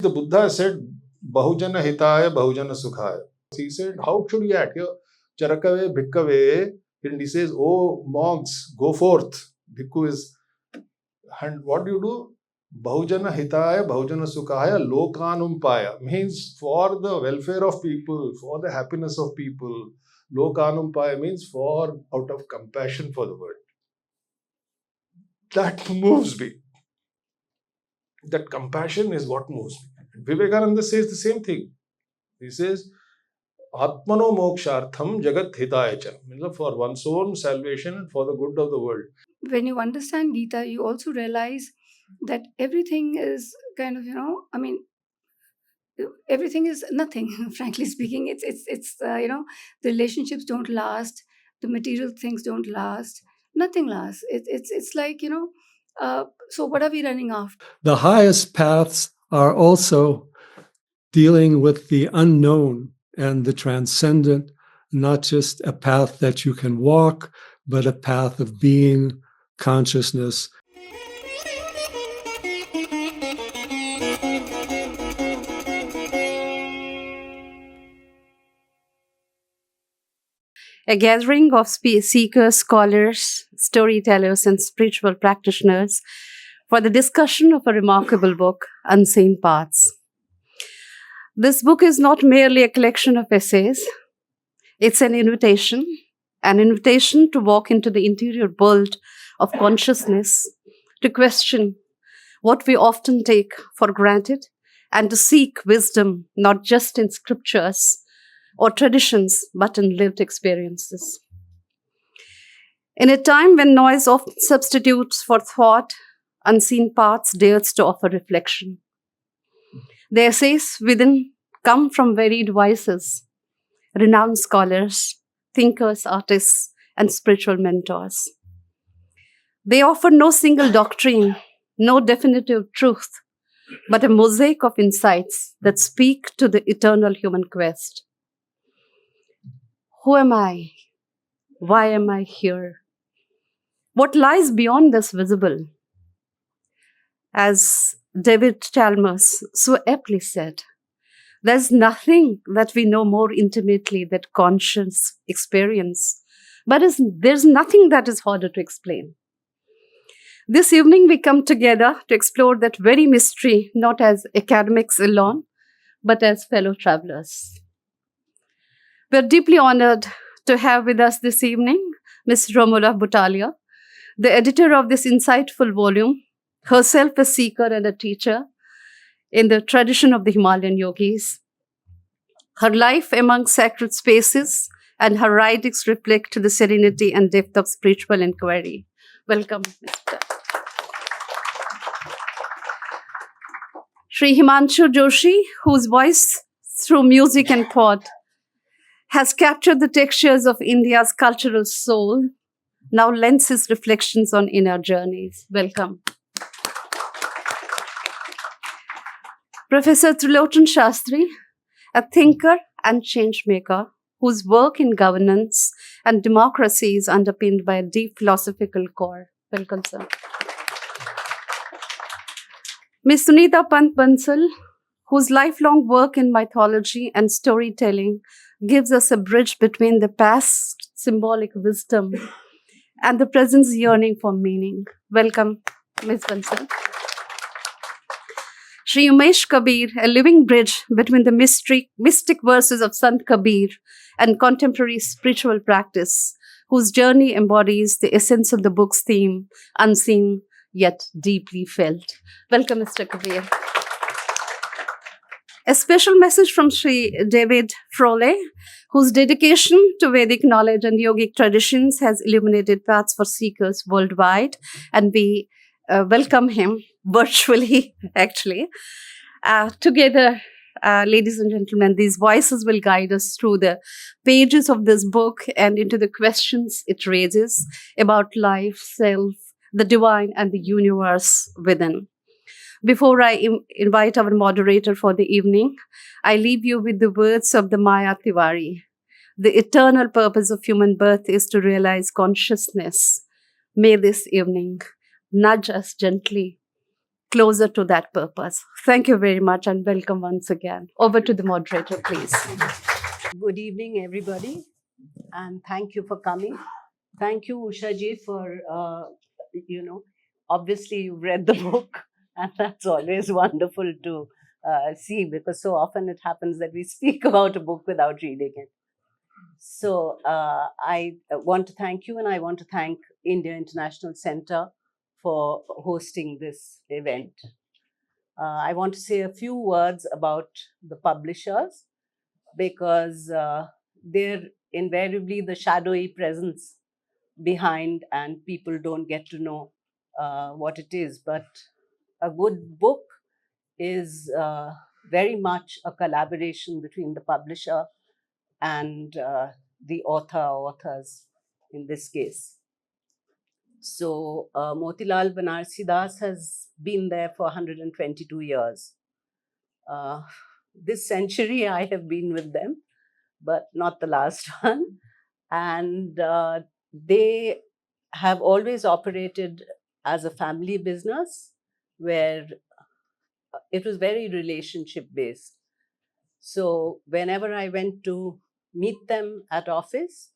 The Buddha said, Bahujana Hitaya, Bahujana Sukhaya. He said, how should we act? Charakave, Bhikkave, and he says, oh monks, go forth. Bhikkhu is, and what do you do? Bahujana Hitaya, Bahujana Sukhaya, Lokanumpaya. Means for the welfare of people, for the happiness of people. Lokanumpaya means for out of compassion for the world. That moves me. That compassion is what moves me. Vivekananda says the same thing. He says, Atmano mokshartham jagat hitaya cha. For one's own salvation and for the good of the world. When you understand Gita, you also realize that everything is kind of, everything is nothing. Frankly speaking, it's the relationships don't last, the material things don't last, nothing lasts. It's like so what are we running after? The highest paths are also dealing with the unknown and the transcendent, not just a path that you can walk, but a path of being, consciousness. A gathering of seekers, scholars, storytellers, and spiritual practitioners for the discussion of a remarkable book, Unseen Paths. This book is not merely a collection of essays. It's an invitation to walk into the interior world of consciousness, to question what we often take for granted, and to seek wisdom not just in scriptures or traditions, but in lived experiences. In a time when noise often substitutes for thought, Unseen Paths dares to offer reflection. The essays within come from varied voices, renowned scholars, thinkers, artists, and spiritual mentors. They offer no single doctrine, no definitive truth, but a mosaic of insights that speak to the eternal human quest. Who am I? Why am I here? What lies beyond this visible? As David Chalmers so aptly said, there's nothing that we know more intimately than conscious experience, but there's nothing that is harder to explain. This evening we come together to explore that very mystery, not as academics alone, but as fellow travelers. We're deeply honored to have with us this evening Ms. Romola Butalia, the editor of this insightful volume, herself a seeker and a teacher in the tradition of the Himalayan yogis. Her life among sacred spaces and her writings reflect the serenity and depth of spiritual inquiry. Welcome, Mr. Sri Himanshu Joshi, whose voice through music and thought has captured the textures of India's cultural soul, now lends his reflections on inner journeys. Welcome. Professor Trilotan Shastri, a thinker and change maker whose work in governance and democracy is underpinned by a deep philosophical core. Welcome, sir. Ms. Sunita Pant Bansal, whose lifelong work in mythology and storytelling gives us a bridge between the past symbolic wisdom and the present's yearning for meaning. Welcome, Ms. Bansal. Sri Umesh Kabir, a living bridge between the mystic verses of Sant Kabir and contemporary spiritual practice, whose journey embodies the essence of the book's theme, unseen yet deeply felt. Welcome, Mr. Kabir. A special message from Sri David Froley, whose dedication to Vedic knowledge and yogic traditions has illuminated paths for seekers worldwide. And we welcome him virtually, actually. Together, ladies and gentlemen, these voices will guide us through the pages of this book and into the questions it raises about life, self, the divine, and the universe within. Before I invite our moderator for the evening, I leave you with the words of the Maya Tiwari. The eternal purpose of human birth is to realize consciousness. May this evening nudge us gently closer to that purpose. Thank you very much and welcome once again. Over to the moderator, please. Good evening, everybody, and thank you for coming. Thank you, Usha ji, for, obviously you've read the book, and that's always wonderful to see, because so often it happens that we speak about a book without reading it. So I want to thank you, and I want to thank India International Center for hosting this event. I want to say a few words about the publishers, because they're invariably the shadowy presence behind, and people don't get to know what it is. But a good book is very much a collaboration between the publisher and the authors in this case. So Motilal Banarsi Das has been there for 122 years. This century I have been with them, but not the last one. And they have always operated as a family business where it was very relationship based. So whenever I went to meet them at office,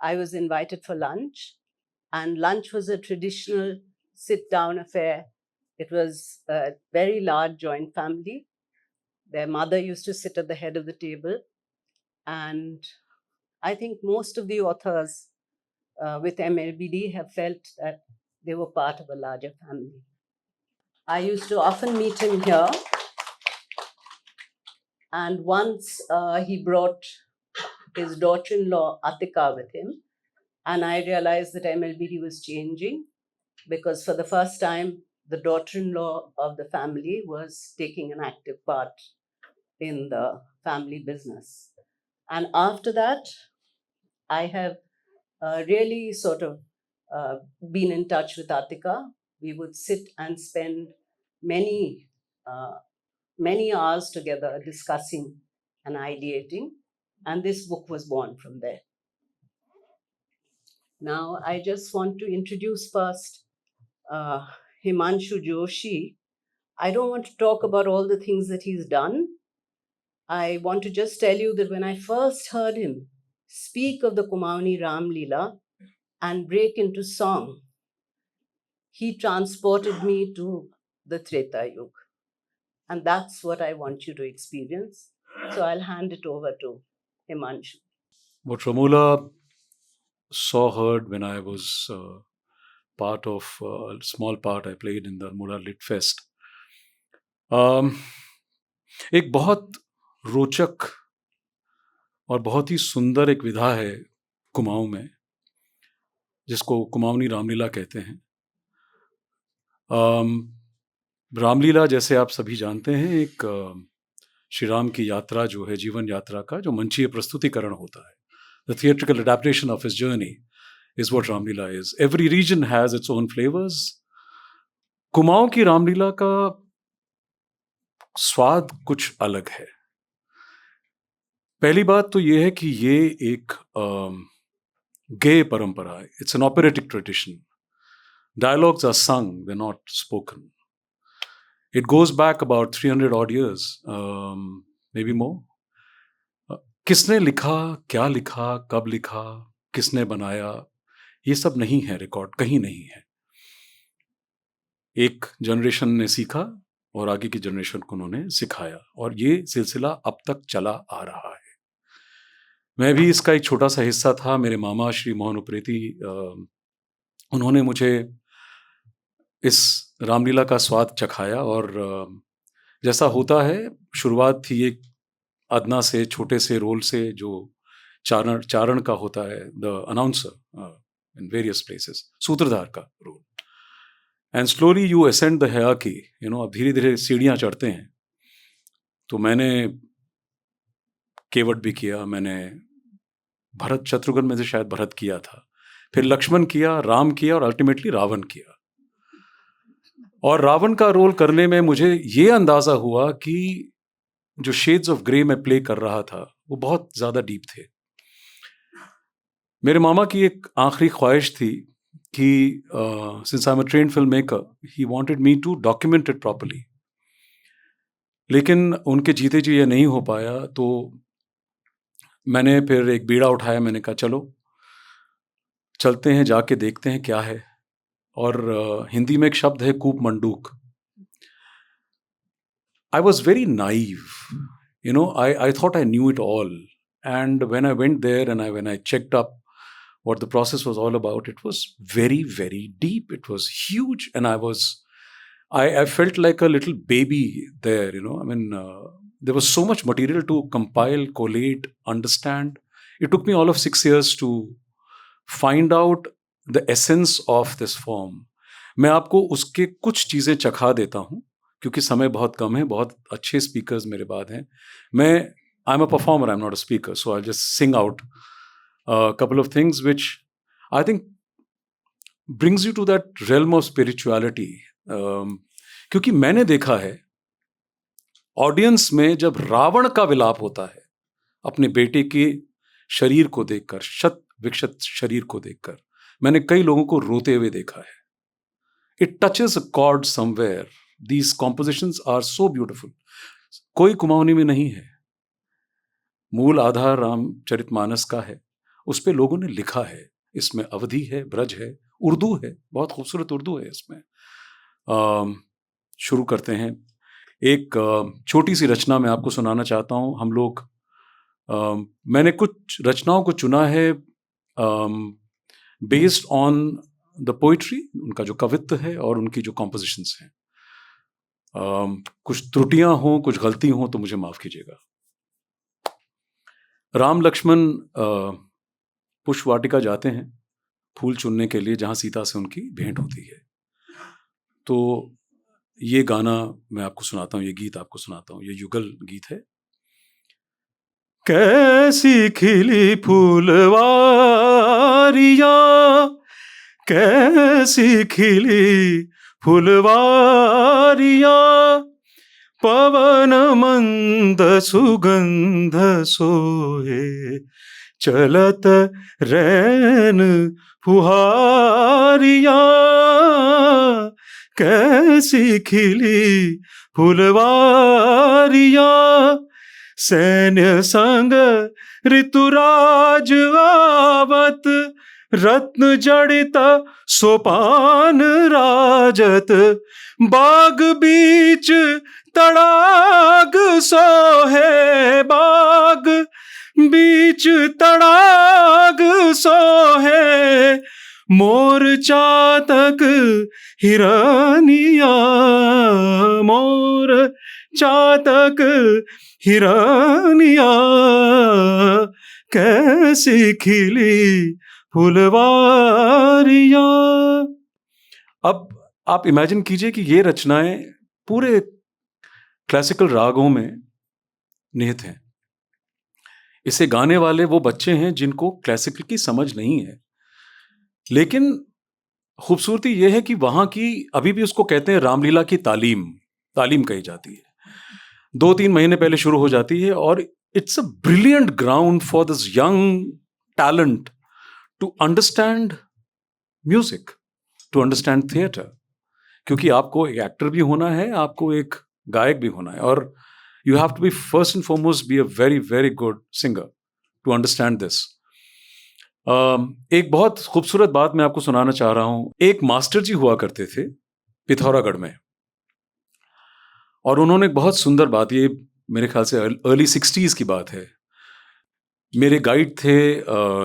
I was invited for lunch, and lunch was a traditional sit down affair. It was a very large joint family. Their mother used to sit at the head of the table, and I think most of the authors with MLBD have felt that they were part of a larger family. I used to often meet him here, and once he brought his daughter-in-law Atika with him, and I realized that MLBD was changing, because for the first time, the daughter-in-law of the family was taking an active part in the family business. And after that, I have really sort of been in touch with Atika. We would sit and spend many hours together discussing and ideating, and this book was born from there. Now, I just want to introduce first Himanshu Joshi. I don't want to talk about all the things that he's done. I want to just tell you that when I first heard him speak of the Kumauni Ram Leela and break into song, he transported me to the Treta Yuga. And that's what I want you to experience. So I'll hand it over to Himanshu. What Ramula saw, heard when I was part of a small part I played in the Almora Lit Fest. एक बहुत रोचक और बहुत ही सुंदर एक विधा है कुमाऊं में, जिसको कुमाऊनी रामलीला कहते हैं. रामलीला, जैसे आप सभी जानते हैं, एक श्री राम की यात्रा जो है, जीवन यात्रा का जो मंचीय प्रस्तुतिकरण होता है. The theatrical adaptation of his journey is what Ramlila is. Every region has its own flavors. Kumaon की रामलीला का स्वाद कुछ अलग है. पहली बात तो ये है कि ये एक गेय परंपरा है. It's an operatic tradition. Dialogues are sung, they're not spoken. It goes back about 300 odd years, maybe more. किसने लिखा, क्या लिखा, कब लिखा, किसने बनाया, ये सब नहीं है, रिकॉर्ड कहीं नहीं है. एक जनरेशन ने सीखा और आगे की जनरेशन को उन्होंने सिखाया, और ये सिलसिला अब तक चला आ रहा है. मैं भी इसका एक छोटा सा हिस्सा था. मेरे मामा श्री मोहन उप्रेती, उन्होंने मुझे इस रामलीला का स्वाद चखाया. और जैसा होता है, शुरुआत थी एक अदना से, छोटे से रोल से, जो चारण का होता है, the announcer in various places, सूत्रधार का role. And slowly you ascend the hierarchy, अब धीरे धीरे सीढ़ियाँ चढ़ते हैं. तो मैंने केवट भी किया, मैंने भरत शत्रुघ्न में से शायद भरत किया था, फिर लक्ष्मण किया, राम किया, और अल्टीमेटली रावण किया. और रावण का रोल करने में मुझे ये अंदाजा हुआ कि जो शेड्स ऑफ ग्रे में प्ले कर रहा था वो बहुत ज्यादा डीप थे. मेरे मामा की एक आखिरी ख्वाहिश थी कि since I'm a trained filmmaker, he wanted me to document it properly. लेकिन उनके जीते जी ये नहीं हो पाया, तो मैंने फिर एक बीड़ा उठाया, मैंने कहा चलो चलते हैं, जाके देखते हैं क्या है। और हिंदी में एक शब्द है कूप मंडूक। I was very naive, you know. I thought I knew it all, and when I went there and when I checked up what the process was all about, it was very, very deep. It was huge, and I felt like a little baby there, you know. I mean, there was so much material to compile, collate, understand. It took me all of 6 years to find out the essence of this form. मैं आपको उसके कुछ चीज़ें चखा देता हूँ, क्योंकि समय बहुत कम है, बहुत अच्छे स्पीकर्स मेरे बाद हैं। I am a performer, I am not a speaker, so I just sing out couple of things which I think brings you to that realm of spirituality. क्योंकि मैंने देखा है ऑडियंस में जब रावण का विलाप होता है अपने बेटे के शरीर को देखकर, शत विक्षत शरीर को देखकर, मैंने कई लोगों को रोते हुए देखा है. It touches a chord somewhere. These compositions are so beautiful. कोई कुमाऊनी में नहीं है. मूल आधार रामचरितमानस का है, उस पे लोगों ने लिखा है. इसमें अवधी है, ब्रज है, उर्दू है, बहुत खूबसूरत उर्दू है इसमें. शुरू करते हैं. एक छोटी सी रचना मैं आपको सुनाना चाहता हूँ. हम लोग मैंने कुछ रचनाओं को चुना है बेस्ड ऑन द पोइट्री, उनका जो कवित्व है और उनकी जो कॉम्पोजिशंस हैं. कुछ त्रुटियां हों, कुछ गलती हों तो मुझे माफ कीजिएगा. राम लक्ष्मण पुष्प वाटिका जाते हैं फूल चुनने के लिए जहां सीता से उनकी भेंट होती है. तो ये गाना मैं आपको सुनाता हूँ, ये गीत आपको सुनाता हूँ. ये युगल गीत है. कैसी खिली फूलवारियां, कैसी खिली फुलवारियां, पवन मंद सुगंध सोहे, चलत रैन फुहारियां, कैसी खिली फुलवारियां, सैन्य संग ऋतुराज आवत, रत्न जड़ित सोपान राजत, बाग बीच तड़ाग सोहे, बाग बीच तड़ाग सोहे, मोर चातक हिरनिया, मोर चातक हिरनिया, कैसी खिली फुलवारियां. अब आप इमेजिन कीजिए कि ये रचनाएं पूरे क्लासिकल रागों में निहित हैं. इसे गाने वाले वो बच्चे हैं जिनको क्लासिकल की समझ नहीं है. लेकिन खूबसूरती यह है कि वहां की अभी भी उसको कहते हैं रामलीला की तालीम. तालीम कही जाती है. 2-3 महीने पहले शुरू हो जाती है और it's a brilliant ground for this young talent to understand music, to understand theatre. क्योंकि आपको एक एक्टर भी होना है, आपको एक गायक भी होना है, और you have to be first and foremost be a very very good singer to understand this. एक बहुत खूबसूरत बात मैं आपको सुनाना चाह रहा हूं. एक मास्टर जी हुआ करते थे पिथौरागढ़ में, और उन्होंने एक बहुत सुंदर बात, ये मेरे ख्याल से अर्ली 60s की बात है. मेरे गाइड थे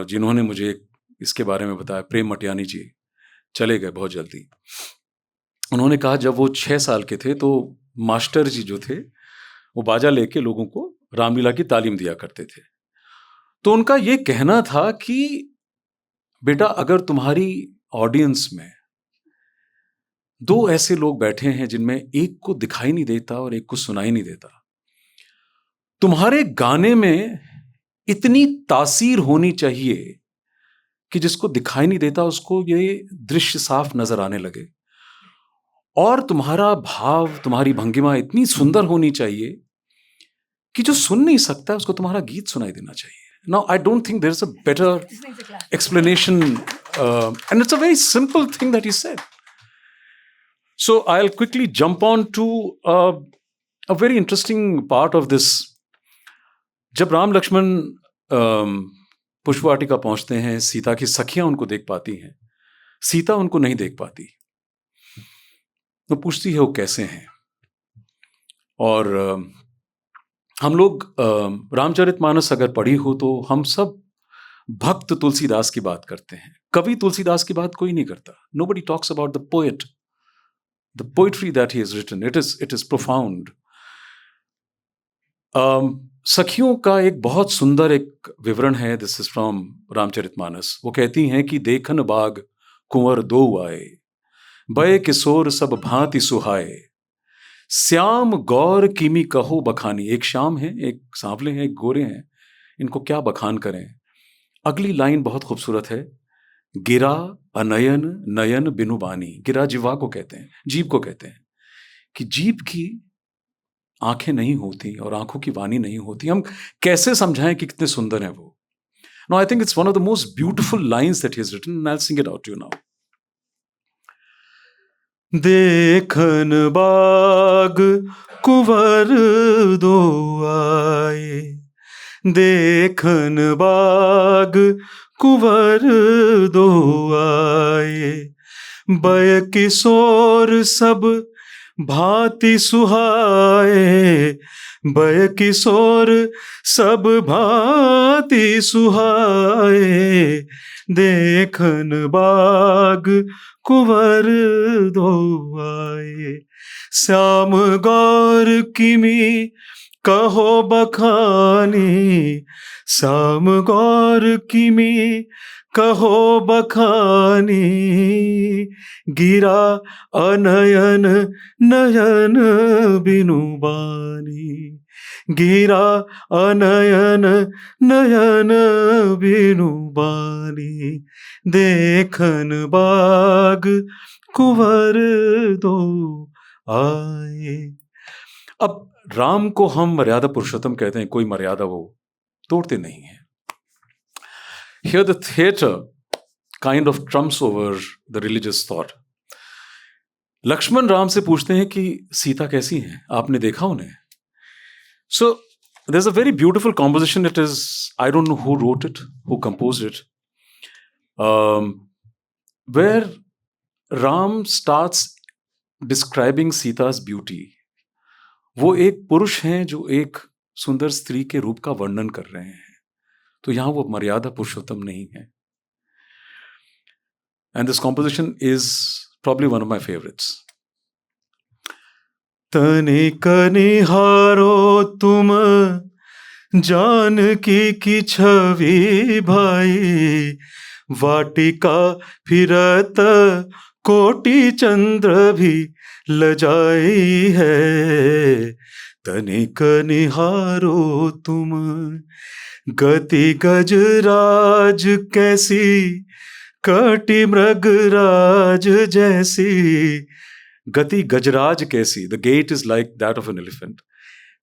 जिन्होंने मुझे इसके बारे में बताया, प्रेम मटियानी जी, चले गए बहुत जल्दी. उन्होंने कहा जब वो 6 साल के थे तो मास्टर जी जो थे वो बाजा लेके लोगों को रामलीला की तालीम दिया करते थे. तो उनका ये कहना था कि बेटा, अगर तुम्हारी ऑडियंस में 2 ऐसे लोग बैठे हैं जिनमें एक को दिखाई नहीं देता और एक को सुनाई नहीं देता, तुम्हारे गाने में इतनी तासीर होनी चाहिए कि जिसको दिखाई नहीं देता उसको ये दृश्य साफ नजर आने लगे, और तुम्हारा भाव, तुम्हारी भंगिमा इतनी सुंदर होनी चाहिए कि जो सुन नहीं सकता उसको तुम्हारा गीत सुनाई देना चाहिए. Now, I don't think there's a better explanation and it's a very simple thing that he said. So I'll quickly jump on to a very interesting part of this. जब राम लक्ष्मण पुष्पवाटिका पहुंचते हैं, सीता की सखियां उनको देख पाती हैं, सीता उनको नहीं देख पाती, तो पूछती है वो कैसे हैं. और हम लोग रामचरितमानस अगर पढ़ी हो तो हम सब भक्त तुलसीदास की बात करते हैं, कवि तुलसीदास की बात कोई नहीं करता. Nobody talks about the poet, the poetry that he has written. It is profound. सखियों का एक बहुत सुंदर एक विवरण है. This is from Ramcharitmanas. वो कहती हैं कि देखन बाग कुंवर दो आए, बय किशोर सब भांति सुहाए, श्याम गौर किमी कहो बखानी. एक श्याम है, एक सांवले हैं, एक गोरे हैं, इनको क्या बखान करें. अगली लाइन बहुत खूबसूरत है. गिरा अनयन नयन बिनु बानी. गिरा जिह्वा को कहते हैं, जीभ को कहते हैं, कि जीभ की आंखें नहीं होती और आंखों की वाणी नहीं होती. हम कैसे समझाएं कि कितने सुंदर हैं वो. No, I think it's one of the most beautiful lines that he has written, and I will sing it out to you now. देखन बाग कुंवर दो आए, देखन बाग कुंवर दो आए, बय किशोर सब भांति सुहाए, बय किशोर सब भांति सुहाए, देखन बाग कुंवर दो आए, श्याम गौर किमी कहो बखानी, श्याम गौर किमी कहो बखानी, गिरा अनयन नयन बिनु बानी, गिरा अनयन नयन बिनु बानी, देखन बाग कुंवर दो आए. अब राम को हम मर्यादा पुरुषोत्तम कहते हैं, कोई मर्यादा वो तोड़ते नहीं है. Here the theater kind of trumps over the religious thought. Lakshman Ram से पूछते हैं कि सीता कैसी हैं, आपने देखा उन्हें. So there's a very beautiful composition. It is, I don't know who wrote it, who composed it, where Ram starts describing Sita's beauty. वो एक पुरुष हैं जो एक सुंदर स्त्री के रूप का वर्णन कर रहे हैं. तो यहां वो मर्यादा पुरुषोत्तम नहीं है. And this composition is probably one of my favorites. तनिक निहारो तुम जानकी की छवि भाई, वाटिका फिरत कोटि चंद्र भी लजाई है, तनिक निहारो तुम गति गजराज कैसी, कटी मृगराज जैसी. गति गजराज कैसी, the gait is like that of an elephant.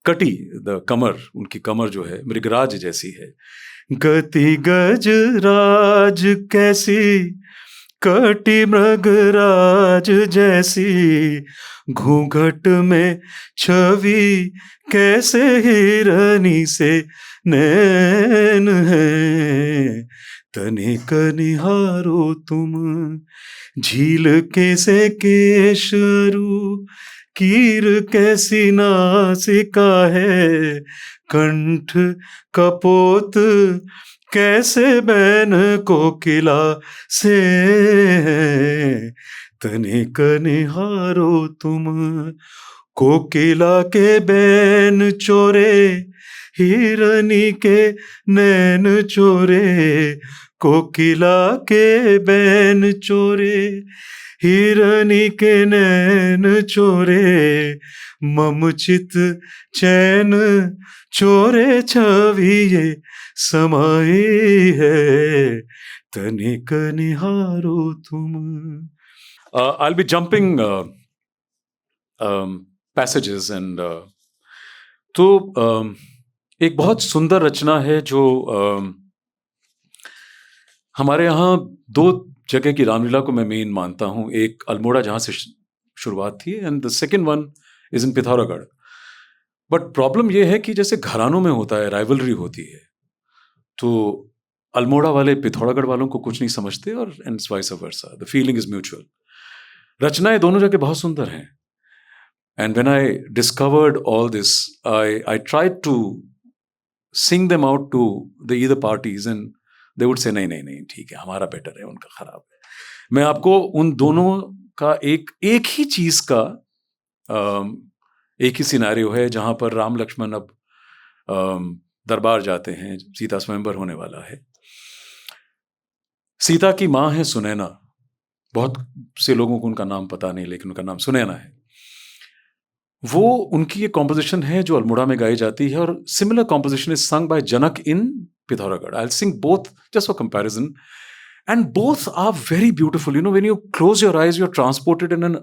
कटी, द कमर, उनकी कमर जो है मृगराज जैसी है. गति गजराज कैसी, कटी मृगराज जैसी, घूंघट में छवि कैसे हिरनी से नैन है, तनिक निहारो तुम झील कैसे केशरू, कीर कैसी नासिका है, कंठ कपोत कैसे बैन कोकिला से है, तनिक निहारो तुम कोकिला के बैन चोरे, हिरनी के नैन चोरे, कोकिला के बैन चोरे, हिरनी के नैन चोरे, ममचित चैन चोरे छवि ये समाई है, तनिक निहारो तुम. I'll be jumping passages and तो एक बहुत सुंदर रचना है जो हमारे यहाँ 2 जगह की रामलीला को मैं मेन मानता हूँ. एक अल्मोड़ा जहाँ से शुरुआत थी, and the second one is in Pithoragarh. But problem ये है कि जैसे घरानों में होता है, राइवलरी होती है, तो अल्मोड़ा वाले पिथौरागढ़ वालों को कुछ नहीं समझते और and vice versa. The feeling is mutual. रचनाएं दोनों जगह बहुत सुंदर हैं. And when I discovered all this, I tried to sing them out to the either parties and they would say नहीं ठीक है, हमारा बेटर है, उनका खराब है. मैं आपको उन दोनों का एक ही चीज का एक ही सिनेरियो है जहां पर राम लक्ष्मण अब दरबार जाते हैं. सीता स्वयंवर होने वाला है. सीता की माँ है सुनैना. बहुत से लोगों को उनका नाम पता नहीं, लेकिन उनका नाम सुनैना है. वो उनकी एक कॉम्पोजिशन है जो अल्मोड़ा में गाई जाती है, और similar composition is sung by Janak in Pithoragarh. I will sing both just for comparison, and both are very beautiful. You know, when you close your eyes, you are transported in an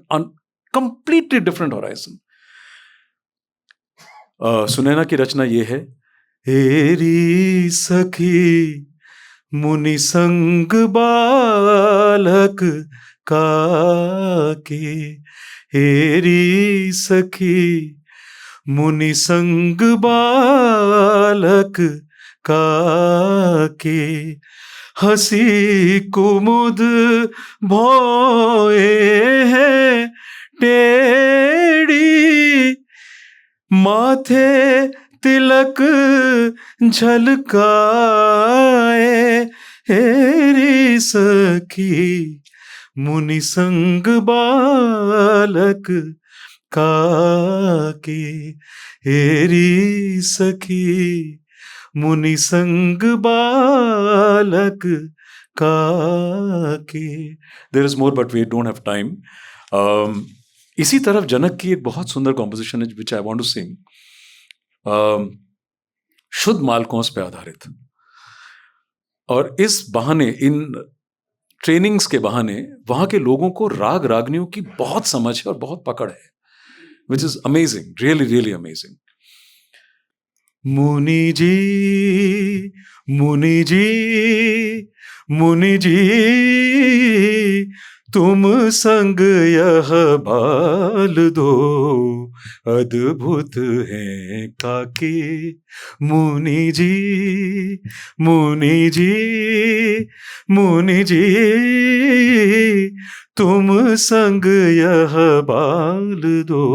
completely different horizon. Sunaina की रचना ये है. हेरी सखी मुनि संग बालक काके, हेरी सखी मुनि संग बालक काके, हसी कुमुद भोए है टेढ़ी, माथे तिलक झलकाए, हेरी सखी मुनि संग बालक काके, हेरी सखी मुनि संग बालक काके. There is more but we don't have time. इसी तरफ जनक की एक बहुत सुंदर कॉम्पोजिशन है विच आई वांट टू सिंग. शुद्ध मालकोंस पे आधारित. और इस बहाने, इन ट्रेनिंग्स के बहाने, वहां के लोगों को राग रागनियों की बहुत समझ है और बहुत पकड़ है, which is amazing, really really amazing. मुनि जी मुनि जी मुनि जी, तुम संग यह बाल दो, अद्भुत है काके. मुनि जी मुनि जी मुनि जी, तुम संग यह बाल दो,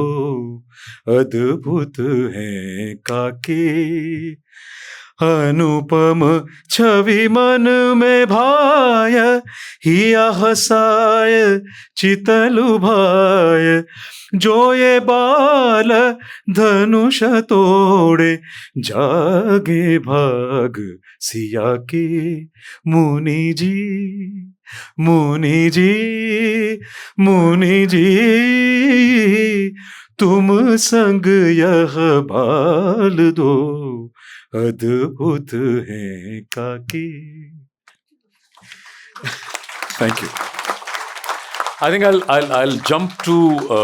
अद्भुत है काके. अनुपम छवि मन में भाय, हिया हसाय चितलु भाय, जो ये बाल धनुष तोड़े, जागे भाग सिया के. मुनि जी मुनि जी मुनि जी, तुम संग यह बाल दो, अद्भुत है काके. Thank you. I think I'll jump to a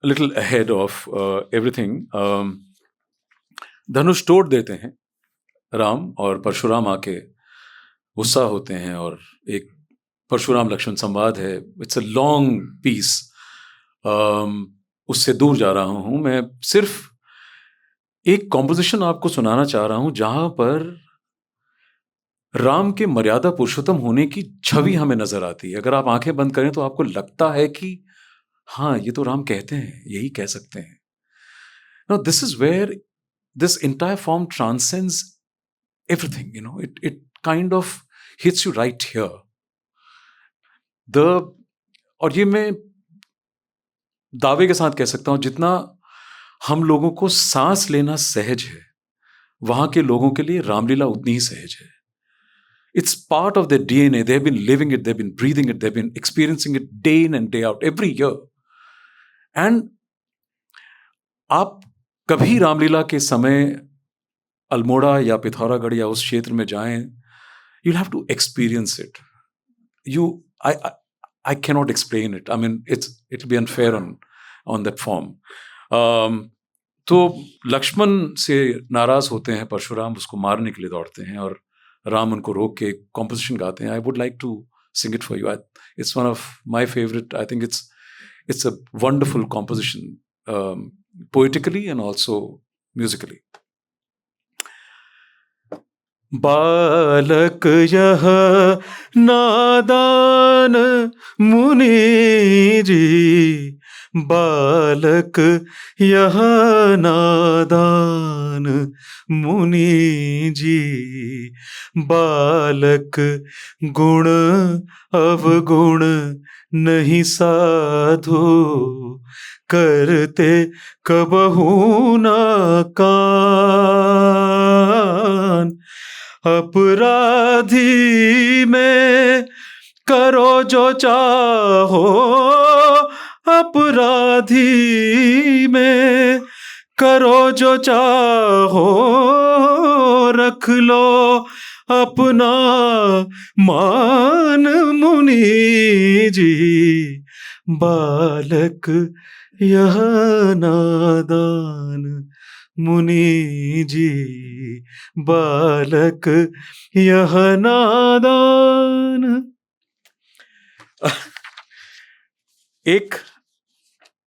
little ahead of everything. धनुष तोड़ देते हैं राम, और परशुराम आके गुस्सा होते हैं, और एक परशुराम लक्ष्मण संवाद है. It's a long piece. उससे दूर जा रहा हूं. मैं सिर्फ एक कॉम्पोजिशन आपको सुनाना चाह रहा हूं जहां पर राम के मर्यादा पुरुषोत्तम होने की छवि हमें नजर आती है. अगर आप आंखें बंद करें तो आपको लगता है कि हाँ, ये तो राम कहते हैं, यही कह सकते हैं. Now this is where this entire form transcends everything. You know, it kind of hits you right here. और ये मैं दावे के साथ कह सकता हूं, जितना हम लोगों को सांस लेना सहज है, वहां के लोगों के लिए रामलीला उतनी ही सहज है. It's part of their DNA. They've been living it, they've been breathing it, they've been experiencing it day in and day out, every year. And आप कभी रामलीला के समय अल्मोड़ा या पिथौरागढ़ या उस क्षेत्र में जाएं, you'll have to experience it. I cannot explain it. I mean, it'll be unfair on that form. तो लक्ष्मण से नाराज होते हैं परशुराम, उसको मारने के लिए दौड़ते हैं और राम उनको रोक के कॉम्पोजिशन गाते हैं. I would like to sing it for you. It's one of my favorite. I think it's a wonderful composition, poetically and also musically. बालक यह नादान मुनि जी, बालक यह नादान मुनि जी, बालक गुण अवगुण नहीं साधु, करते कबहू ना कान, अपराधी में करो जो चाहो, अपराधी में करो जो चाहो, रख लो अपना मान मुनि जी, बालक यह नादान मुनि जी, बालक यह नादान. एक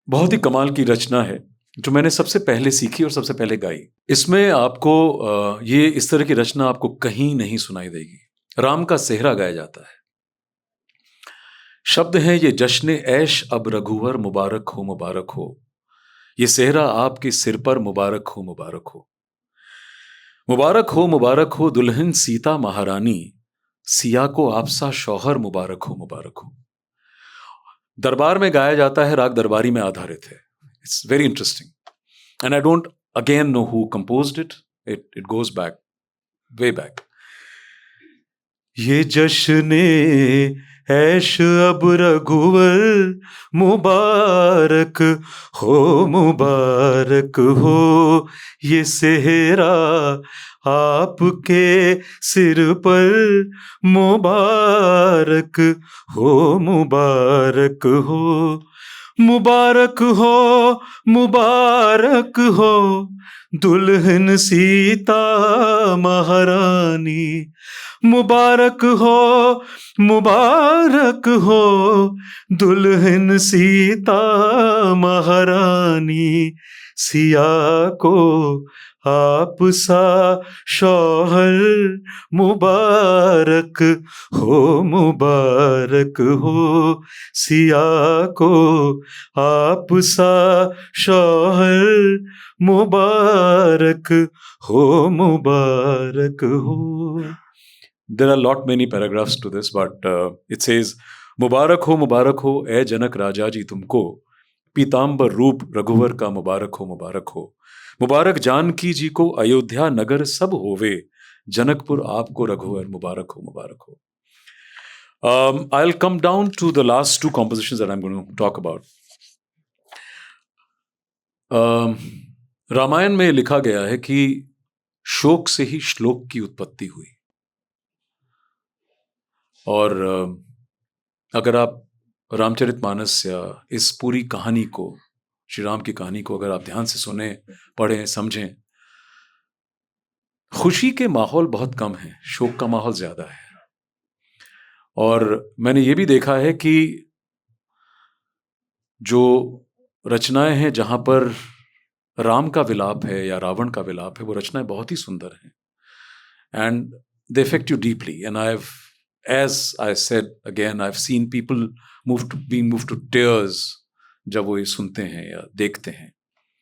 बहुत ही कमाल की रचना है जो मैंने सबसे पहले सीखी और सबसे पहले गाई. इसमें आपको ये इस तरह की रचना आपको कहीं नहीं सुनाई देगी. राम का सेहरा गाया जाता है. शब्द हैं ये जश्न ऐश अब रघुवर मुबारक हो मुबारक हो, ये सेहरा आपके सिर पर मुबारक हो मुबारक हो, मुबारक हो मुबारक हो दुल्हन सीता महारानी, सिया को आपसा शौहर मुबारक हो मुबारक हो. दरबार में गाया जाता है, राग दरबारी में आधारित है. It's very interesting and I don't again know who composed it. It goes back, way back. ये जश्न ऐश अब रघुवर मुबारक मुबारक हो, ये सेहरा आपके सिर पर मुबारक मुबारक हो, मुबारक हो मुबारक हो दुल्हन सीता महारानी, मुबारक हो दुल्हन सीता महारानी, सिया को आप सा शौहर मुबारक हो, सिया को आप सा शौहर मुबारक हो. There are lot many paragraphs to this, but it says, मुबारक हो ए जनक राजा जी तुमको, पीताम्बर रूप रघुवर का मुबारक हो, मुबारक जानकी जी को अयोध्या नगर सब होवे, जनकपुर आपको रघुवर मुबारक हो. I'll come down to the last two compositions that I'm going to talk about. Ramayan में लिखा गया है कि शोक से ही श्लोक की उत्पत्ति हुई. और अगर आप रामचरितमानस या इस पूरी कहानी को, श्री राम की कहानी को अगर आप ध्यान से सुने, पढ़ें, समझें, खुशी के माहौल बहुत कम है, शोक का माहौल ज्यादा है. और मैंने ये भी देखा है कि जो रचनाएं हैं जहां पर राम का विलाप है या रावण का विलाप है, वो रचनाएं बहुत ही सुंदर हैं and they affect you deeply. And as I said again, I've seen people being moved to tears जब वो ये सुनते हैं या देखते हैं,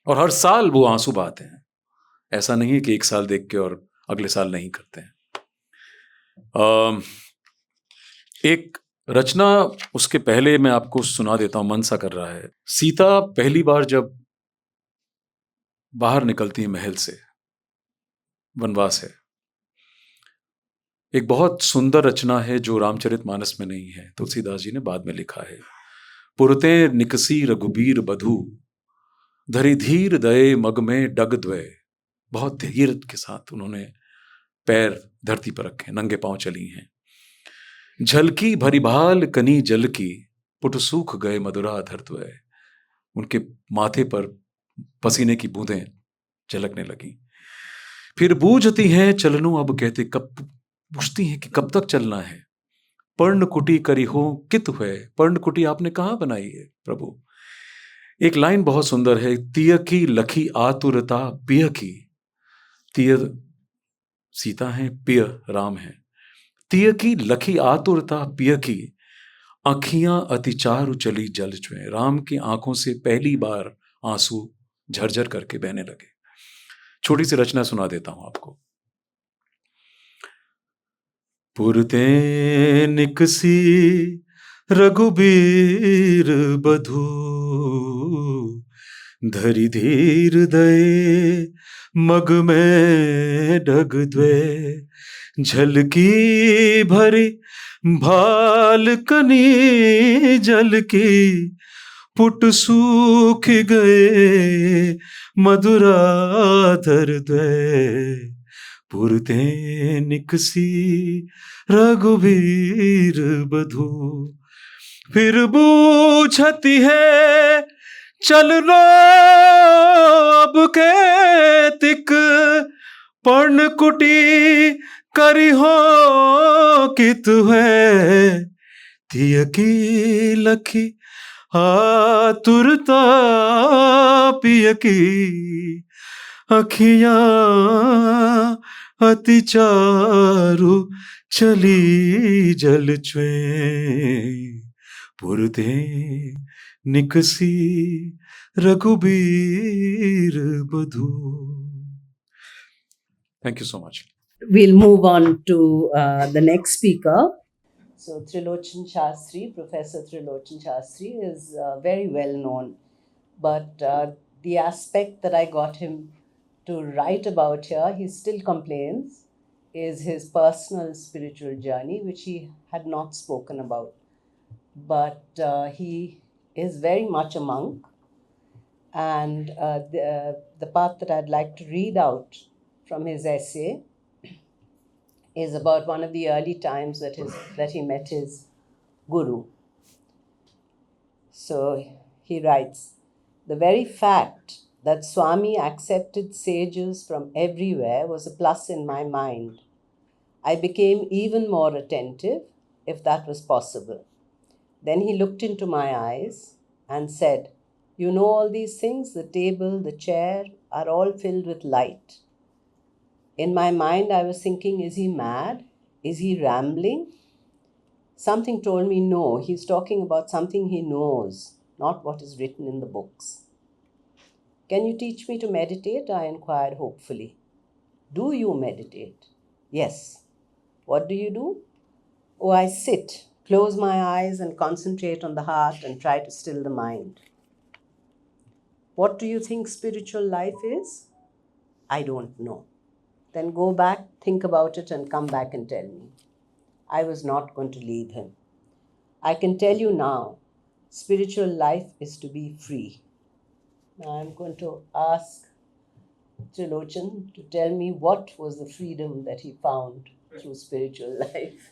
और हर साल वो आंसू बहाते हैं. ऐसा नहीं है कि एक साल देख के और अगले साल नहीं करते हैं. एक रचना उसके पहले मैं आपको सुना देता हूं, मन सा कर रहा है. सीता पहली बार जब बाहर निकलती है महल से, वनवास है, एक बहुत सुंदर रचना है जो रामचरितमानस में नहीं है, तुलसीदास जी ने बाद में लिखा है. पुरते निकसी रघुबीर बधू, धरी धीर दये मग में डग द्वय. बहुत धीर के साथ उन्होंने पैर धरती पर रखे, नंगे पांव चली हैं. झलकी भरिभाल कनी जल की, पुट सूख गए मधुरा धरद्वय. उनके माथे पर पसीने की बूंदें झलकने लगी। फिर बूझती हैं चलनो अब कहते कब, पूछती हैं कि कब तक चलना है। पर्णकुटी करी हो कित हुए, पर्णकुटी आपने कहाँ बनाई है प्रभु। एक लाइन बहुत सुंदर है, तिय की लखी आतुरता पिय की, तिय सीता है, पिय राम है। तिय की लखी आतुरता पिय की, आँखियां अतिचारु चली जल चुए। राम की आंखों से पहली बार आंसू झरझर करके बहने लगे। छोटी सी रचना सुना देता हूं आपको। पुरते निकसी रघुबीर बधू, धरि धीर दये मग में डग द्वे, झलकी भरी भाल कनी जल की, पुट सूख गए मधुराधर द्वे, पुरते निकसी रघुवीर बधू। फिर बूझती है चलनो अब के तिक, पर्णकुटी करी हो कित है, तिय की लखी आतुरता पिय की, अखियां अतिचारु चली जल चुए, पुरते निकसी रघुबीर बधू। Thank you so much. We'll move on to the next speaker. So, Trilochan Shastri, Professor Trilochan Shastri, is very well known. But the aspect that I got him to write about here, he still complains, is his personal spiritual journey, which he had not spoken about. But he is very much a monk. And the part that I'd like to read out from his essay is about one of the early times that he met his guru. So he writes, the very fact that Swami accepted sages from everywhere was a plus in my mind. I became even more attentive, if that was possible. Then he looked into my eyes and said, you know all these things, the table, the chair, are all filled with light. In my mind, I was thinking, is he mad? Is he rambling? Something told me, no, he's talking about something he knows, not what is written in the books. Can you teach me to meditate? I inquired hopefully. Do you meditate? Yes. What do you do? Oh, I sit, close my eyes and concentrate on the heart and try to still the mind. What do you think spiritual life is? I don't know. Then go back, think about it, and come back and tell me. I was not going to leave him. I can tell you now, spiritual life is to be free. Now I'm going to ask Trilochan to tell me what was the freedom that he found through spiritual life.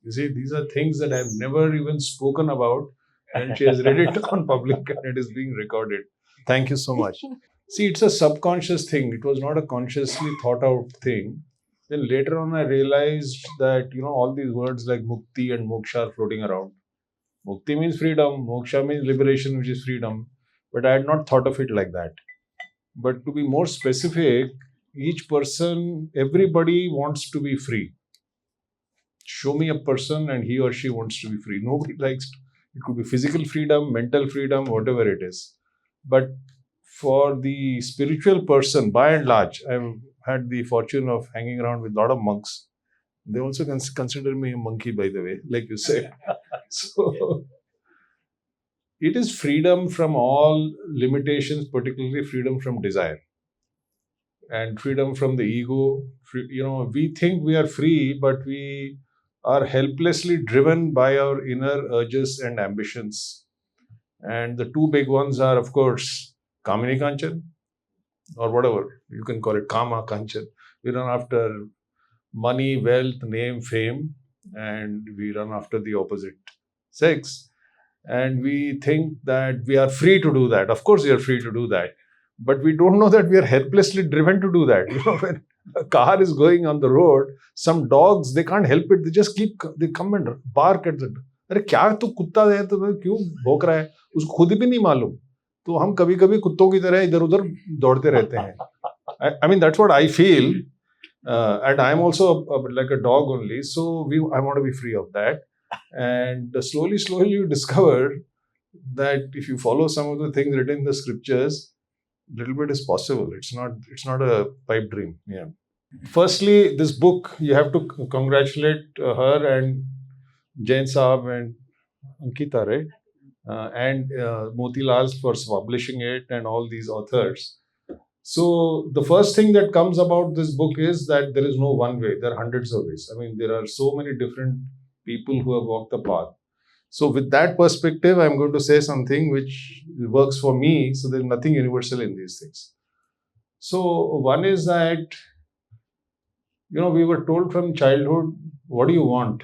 You see, these are things that I've never even spoken about, and she has read it on public and it is being recorded. Thank you so much. See, it's a subconscious thing. It was not a consciously thought out thing. Then later on, I realized that, all these words like mukti and moksha are floating around. Mukti means freedom, moksha means liberation, which is freedom. But I had not thought of it like that. But to be more specific, each person, everybody wants to be free. Show me a person and he or she wants to be free. Nobody likes to. It could be physical freedom, mental freedom, whatever it is. But for the spiritual person, by and large, I've had the fortune of hanging around with a lot of monks. They also consider me a monkey, by the way, like you said. So, it is freedom from all limitations, particularly freedom from desire and freedom from the ego. We think we are free, but we are helplessly driven by our inner urges and ambitions. And the two big ones are, of course, Kamini Kanchan, or whatever you can call it, Kama Kanchan. We run after money, wealth, name, fame, and we run after the opposite sex. and we think that we are free to do that. Of course, we are free to do that, but we don't know that we are helplessly driven to do that. When a car is going on the road, some dogs, they can't help it. They come and bark at the. अरे क्या तू कुत्ता है तो क्यों भौंक रहा है, उसको खुद भी नहीं मालूम, तो हम कभी कभी कुत्तों की तरह इधर उधर दौड़ते रहते हैं. I mean, that's what I feel, and I'm also like a dog only, so I want to be free of that. And slowly you discover that if you follow some of the things written in the scriptures, little bit is possible. It's not a pipe dream. Yeah. Firstly, this book, you have to congratulate her and Jain Saab and Ankita, right? And Motilal for publishing it, and all these authors. So the first thing that comes about this book is that there is no one way. There are hundreds of ways. I mean, there are so many different people who have walked the path. So with that perspective, I'm going to say something which works for me. So there's nothing universal in these things. So one is that, we were told from childhood, what do you want?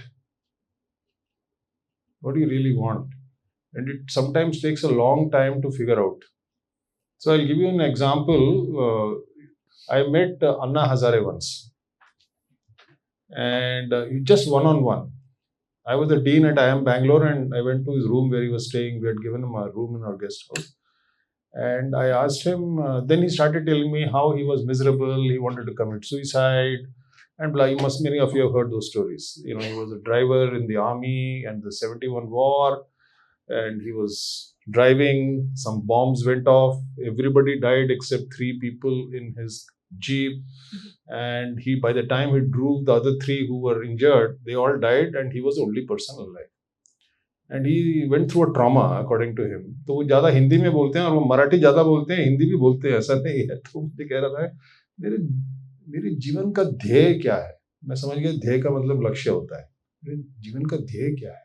What do you really want? And it sometimes takes a long time to figure out. So I'll give you an example. I met Anna Hazare once, and just one-on-one. I was the dean at IIM Bangalore, and I went to his room where he was staying. We had given him a room in our guest house. And I asked him, then he started telling me how he was miserable, he wanted to commit suicide, and blah. Many of you have heard those stories. He was a driver in the army and the 71 war, and he was driving, some bombs went off, everybody died except 3 people in his jeep, and by the time he drove the other 3 who were injured, they all died, and he was the only person alive. And he went through a trauma, according to him. तो वो ज़्यादा हिंदी में बोलते हैं और वो मराठी ज़्यादा बोलते हैं, हिंदी भी बोलते हैं, ऐसा नहीं है. तो मुझे कह रहा था, मेरे जीवन का ध्येय क्या है? मैं समझ गया ध्येय का मतलब लक्ष्य होता है. मेरे जीवन का ध्येय क्या है?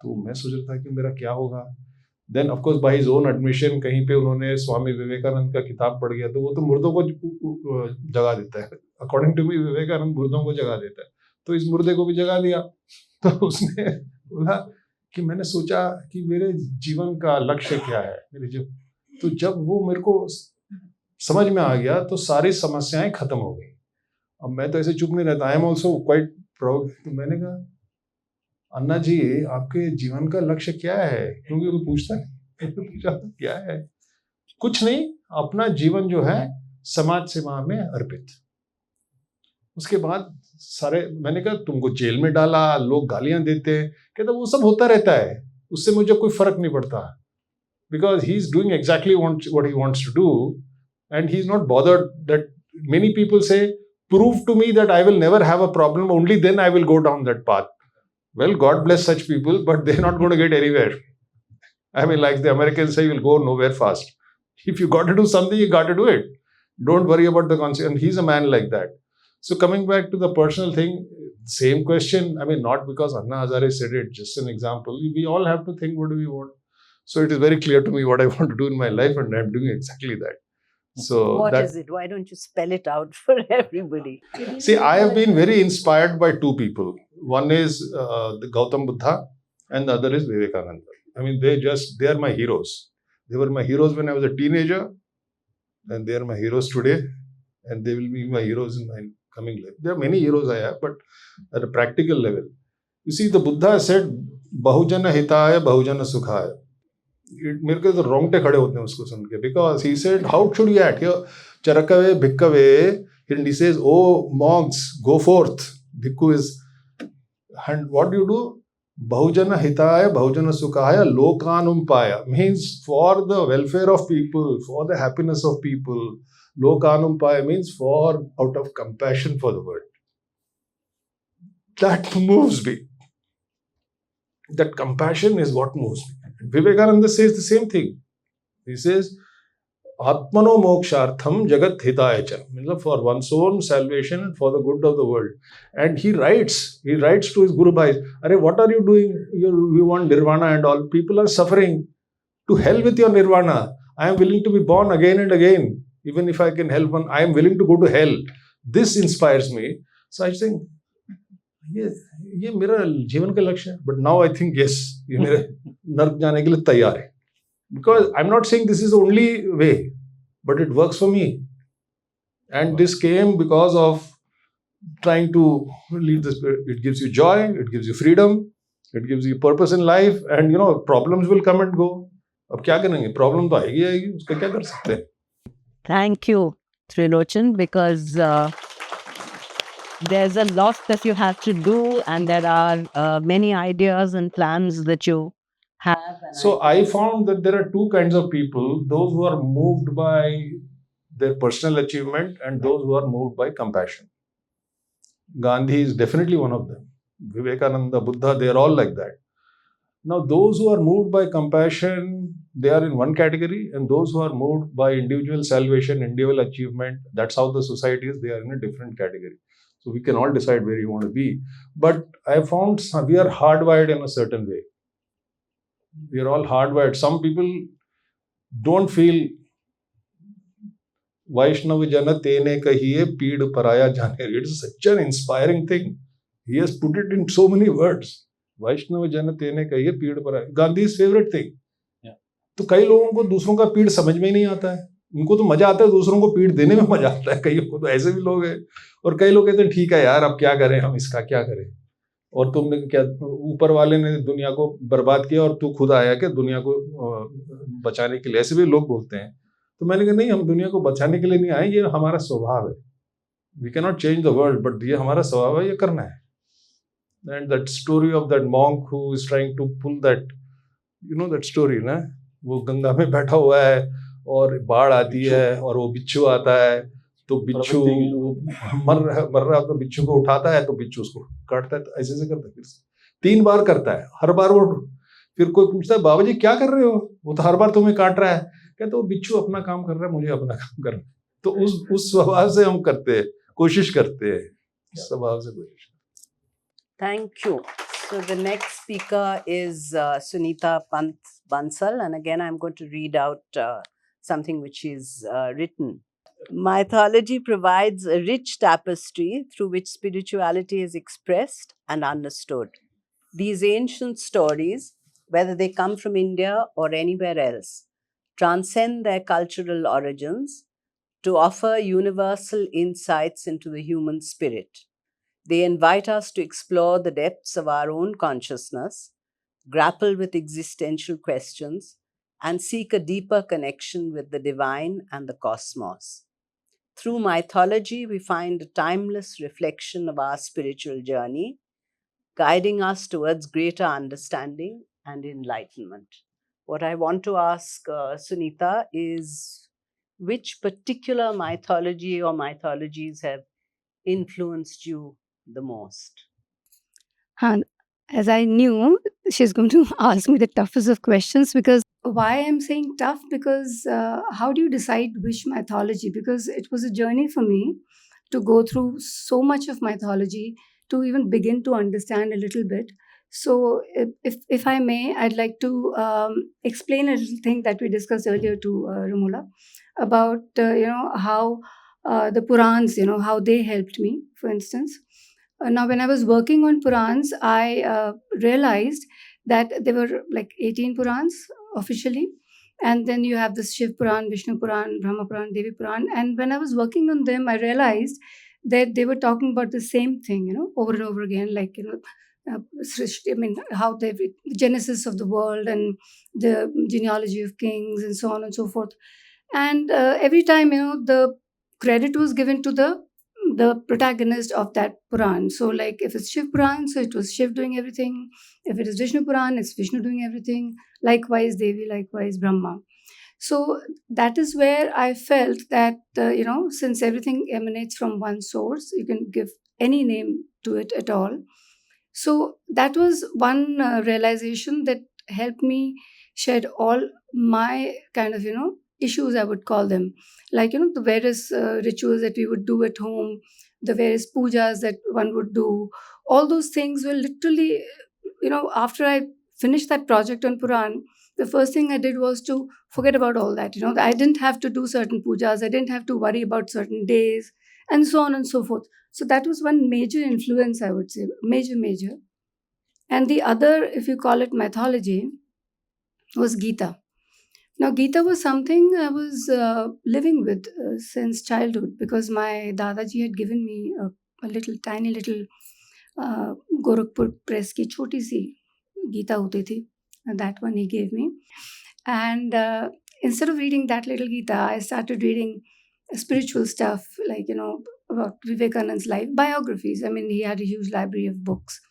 तो मैं सोच रहा था कि मेरा क्या होगा. Then of course by his own admission, कहीं पे उन्होंने स्वामी विवेकानंद का किताब पढ़ गया, तो वो तो मुर्दों को जगा देता है. According to me, विवेकानंद मुर्दों को जगा देता है, तो इस मुर्दे को भी जगा दिया. तो उसने बोला कि मैंने सोचा कि मेरे जीवन का लक्ष्य क्या है, तो जब वो मेरे को समझ में आ गया तो सारी समस्याएं खत्म हो गई. अब मैं तो ऐसे चुप नहीं रहता. I am also quite proud. तो मैंने कहा, अन्ना जी, आपके जीवन का लक्ष्य क्या है? क्योंकि वो पूछता है, पूछा क्या है? कुछ नहीं, अपना जीवन जो है समाज सेवा में अर्पित. उसके बाद मैंने कहा, तुमको जेल में डाला, लोग गालियां देते हैं. कहता वो सब होता रहता है, उससे मुझे कोई फर्क नहीं पड़ता. Because he is doing exactly what he wants to do, and he is not bothered that many people say, prove to me that I will never have a problem, only then I will go down that path. Well, God bless such people, but they're not going to get anywhere. I mean, like the Americans say, you'll go nowhere fast. If you got to do something, you got to do it. Don't worry about the consequence. And he's a man like that. So coming back to the personal thing, same question. I mean, not because Anna Hazare said it, just an example. We all have to think, what do we want? So it is very clear to me what I want to do in my life, and I'm doing exactly that. So what is it? Why don't you spell it out for everybody? See, I have been very inspired by 2 people. One is the Gautam Buddha, and the other is Vivekananda. I mean, they are my heroes. They were my heroes when I was a teenager, and they are my heroes today, and they will be my heroes in my coming life. There are many heroes I have, but at a practical level. You see, the Buddha said, Bahujana Hitaya, Bahujana Sukhaya. मेरे को तो रोंगटे खड़े होते हैं उसको सुन के, because he said, how should you act? Here, Charakave, Bhikkave, and he says, oh monks, go forth. Bhikkhu is, and what do you do? Bahujana Hitaya, Bahujana Sukhaya, Lokanumpaya, means for the welfare of people, for the happiness of people. Lokanumpaya means out of compassion for the world. That moves me. That compassion is what moves me. Vivekananda says the same thing. He says, Atmano mokshartham jagat hitaya cha. Means for one's own salvation and for the good of the world. And he writes to his Guru Bhais, Arey, what are you doing? You want nirvana and all. People are suffering. To hell with your nirvana. I am willing to be born again and again. Even if I can help one, I am willing to go to hell. This inspires me. So I think, ये मेरा जीवन का लक्ष्य है. But now I think yes, ये मेरे नर्क जाने के लिए तैयार है. Because I'm not saying this is the only way, but it works for me. And this came because of trying to lead this. It gives you joy, it gives you freedom, it gives you purpose in life, and you know, problems will come and go. अब क्या करेंगे? Problem तो आएगी आएगी, उसका क्या कर सकते हैं? Thank you, Trilochan, because there's a lot that you have to do, and there are many ideas and plans that you have. And So I found that there are two kinds of people: those who are moved by their personal achievement and those who are moved by compassion. Gandhi is definitely one of them. Vivekananda, Buddha, they are all like that. Now, those who are moved by compassion, they are in one category, and those who are moved by individual salvation, individual achievement, that's how the society is, they are in a different category. So we can all decide where you want to be. But I found we are hardwired in a certain way. We are all hardwired. Some people don't feel Vaishnav Jana Tene Kahiye Peed Paraya Jane. It's such an inspiring thing. He has put it in so many words. Vaishnav Jana Tene Kahiye Peed Paraya. Gandhi's favorite thing. तो कई लोगों को दूसरों का पीड़ समझ में ही नहीं आता है. उनको तो मजा आता है, दूसरों को पीड़ देने में मजा आता है. कई को तो ऐसे भी लोग हैं. और कई लोग कहते हैं ठीक है यार, अब क्या करें, हम इसका क्या करें. और तुमने क्या, ऊपर वाले ने दुनिया को बर्बाद किया और तू खुद आया कि दुनिया को बचाने के लिए. ऐसे भी लोग बोलते हैं. तो मैंने कहा नहीं, हम दुनिया को बचाने के लिए नहीं आए, ये हमारा स्वभाव है. We can not change the world, but ये हमारा स्वभाव है, ये करना है. And that story of that monk who is trying to pull that, you know that story ना, वो गंगा में बैठा हुआ है और बाढ़ आती है और वो बिच्छू आता है, तो बिच्छू मर रहा तो बिच्छू को उठाता है, तो बिच्छू उसको काटता है. तो ऐसे से करता है, फिर 3 बार करता है. हर बार वो, फिर कोई पूछता है बाबा जी क्या कर रहे हो, वो तो हर बार तुम्हें काट रहा है. कहते वो बिच्छू अपना काम कर रहा है, मुझे अपना काम करना. तो उस स्वभाव से हम करते हैं, कोशिश करते हैं, स्वभाव से कोशिश. Thank you. So the next speaker is Sunita Pant Bansal, and again I'm going to read out something which is written. Mythology provides a rich tapestry through which spirituality is expressed and understood. These ancient stories, whether they come from India or anywhere else, transcend their cultural origins to offer universal insights into the human spirit. They invite us to explore the depths of our own consciousness, grapple with existential questions, and seek a deeper connection with the divine and the cosmos. Through mythology, we find a timeless reflection of our spiritual journey, guiding us towards greater understanding and enlightenment. What I want to ask Sunita is, which particular mythology or mythologies have influenced you the most? As I knew, she's going to ask me the toughest of questions, because why I'm saying tough, because how do you decide which mythology? Because it was a journey for me to go through so much of mythology to even begin to understand a little bit. So if I may, I'd like to explain a little thing that we discussed earlier to Ramula about how the Purans, how they helped me, for instance. Now, when I was working on Purans, I realized that there were like 18 Purans officially. And then you have this Shiv Puran, Vishnu Puran, Brahma Puran, Devi Puran. And when I was working on them, I realized that they were talking about the same thing, over and over again, like, how the genesis of the world and the genealogy of kings and so on and so forth. And every time, the credit was given to the protagonist of that Puran. So like if it's Shiv Puran, so it was Shiv doing everything. If it is Vishnu Puran, it's Vishnu doing everything. Likewise Devi, likewise Brahma. So that is where I felt that, since everything emanates from one source, you can give any name to it at all. So that was one realization that helped me shed all my kind of, issues, I would call them. Like, the various rituals that we would do at home, the various pujas that one would do, all those things were literally, after I finished that project on Puran, the first thing I did was to forget about all that. I didn't have to do certain pujas. I didn't have to worry about certain days. and so on and so forth. So that was one major influence, I would say, major. And the other, if you call it mythology, was Gita. Now, Gita was something I was living with since childhood, because my Dadaji had given me a little, tiny little Gorakhpur press ki choti si Gita hoti thi. And that one he gave me. And instead of reading that little Gita, I started reading spiritual stuff, like, about Vivekananda's life, biographies. I mean, he had a huge library of books,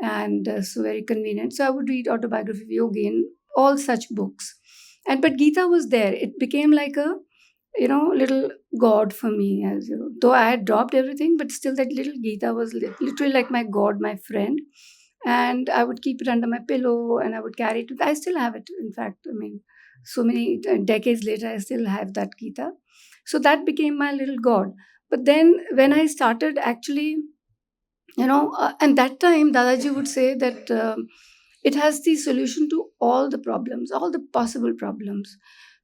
and so very convenient. So I would read autobiography of Yogi and all such books. But Gita was there. It became like a, little god for me. As though I had dropped everything, but still that little Gita was literally like my god, my friend. And I would keep it under my pillow, and I would carry it. I still have it. In fact, I mean, so many decades later, I still have that Gita. So that became my little god. But then when I started actually, and that time Dadaji would say that it has the solution to all the problems, all the possible problems.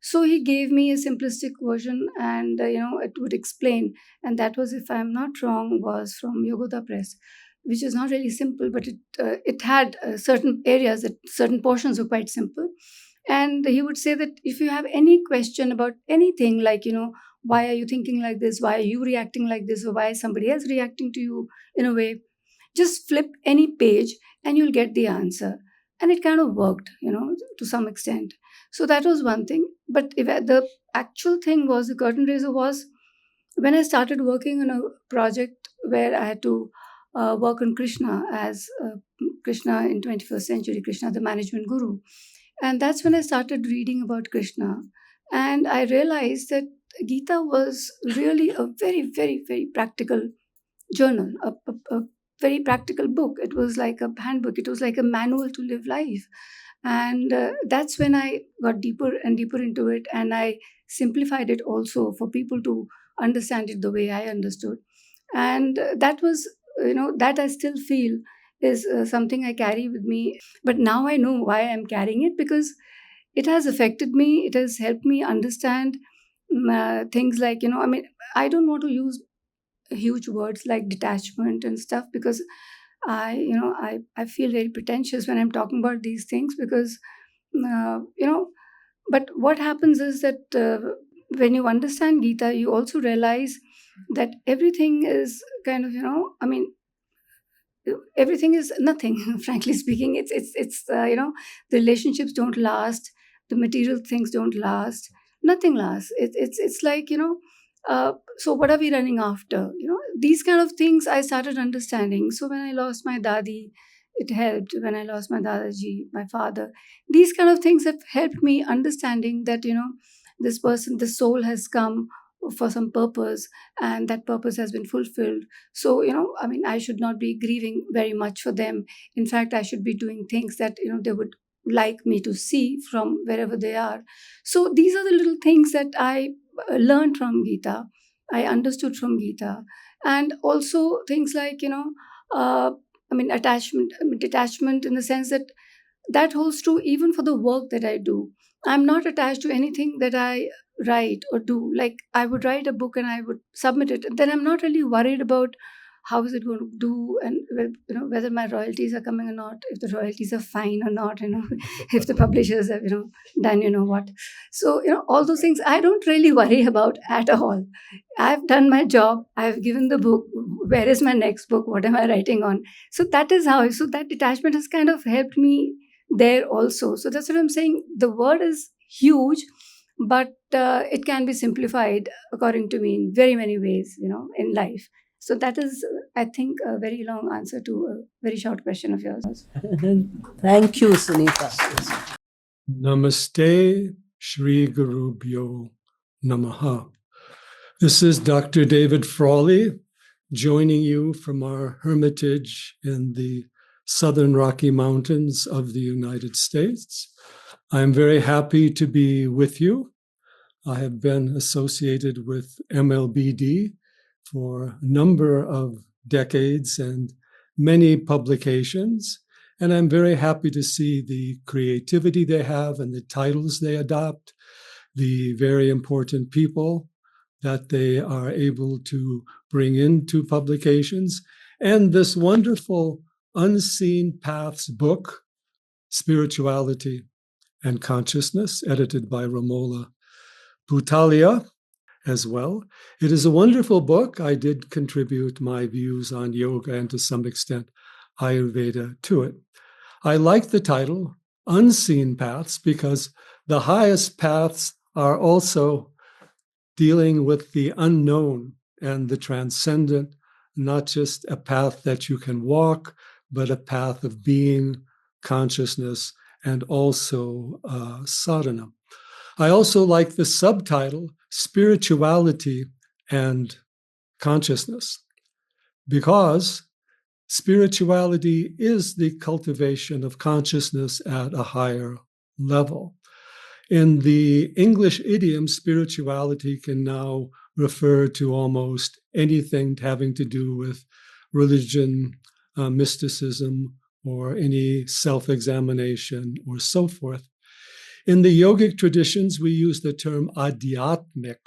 So he gave me a simplistic version, and it would explain. And that was, if I'm not wrong, was from Yogoda Press, which is not really simple, but it had certain areas, that certain portions were quite simple. And he would say that if you have any question about anything, like, why are you thinking like this? Why are you reacting like this? Or why is somebody else reacting to you in a way? Just flip any page and you'll get the answer. And it kind of worked, to some extent. So that was one thing. But the actual thing was, the curtain raiser was when I started working on a project where I had to work on Krishna as Krishna in 21st century, Krishna, the management guru. And that's when I started reading about Krishna. And I realized that Gita was really a very, very, very practical journal, a very practical book. It was like a handbook. It was like a manual to live life. And that's when I got deeper and deeper into it. And I simplified it also for people to understand it the way I understood. And that was, that I still feel is something I carry with me. But now I know why I'm carrying it, because it has affected me. It has helped me understand things like, I don't want to use huge words like detachment and stuff, because I feel very pretentious when I'm talking about these things, because, but what happens is that when you understand Gita, you also realize that everything is kind of, everything is nothing. Frankly speaking, it's the relationships don't last, the material things don't last, nothing lasts. It's like, so what are we running after? These kind of things I started understanding. So when I lost my dadi, it helped. When I lost my dadaji, my father, these kind of things have helped me understanding that, this person, the soul has come for some purpose, and that purpose has been fulfilled. So, I should not be grieving very much for them. In fact, I should be doing things that, they would like me to see from wherever they are. So these are the little things that I learned from Gita, I understood from Gita. And also things like, attachment, detachment, in the sense that holds true even for the work that I do. I'm not attached to anything that I write or do. Like, I would write a book and I would submit it, and then I'm not really worried about how is it going to do, and whether my royalties are coming or not, if the royalties are fine or not, if the publishers have done what. So all those things I don't really worry about at all. I've done my job, I've given the book. Where is my next book? What am I writing on? So that is how, so that detachment has kind of helped me there also. So that's what I'm saying. The word is huge, but it can be simplified, according to me, in very many ways, in life. So that is, I think, a very long answer to a very short question of yours. Thank you, Sunita. Namaste, Shri Gurubhyo Namaha. This is Dr. David Frawley, joining you from our hermitage in the Southern Rocky Mountains of the United States. I'm very happy to be with you. I have been associated with MLBD for a number of decades and many publications, and I'm very happy to see the creativity they have and the titles they adopt, the very important people that they are able to bring into publications. And this wonderful Unseen Paths book, Spirituality and Consciousness, edited by Romola Butalia as well. It is a wonderful book. I did contribute my views on yoga and to some extent Ayurveda to it. I like the title, Unseen Paths, because the highest paths are also dealing with the unknown and the transcendent, not just a path that you can walk, but a path of being, consciousness, and also sadhana. I also like the subtitle, Spirituality and Consciousness, because spirituality is the cultivation of consciousness at a higher level. In the English idiom, spirituality can now refer to almost anything having to do with religion, mysticism, or any self-examination, or so forth. In the yogic traditions, we use the term adhyatmic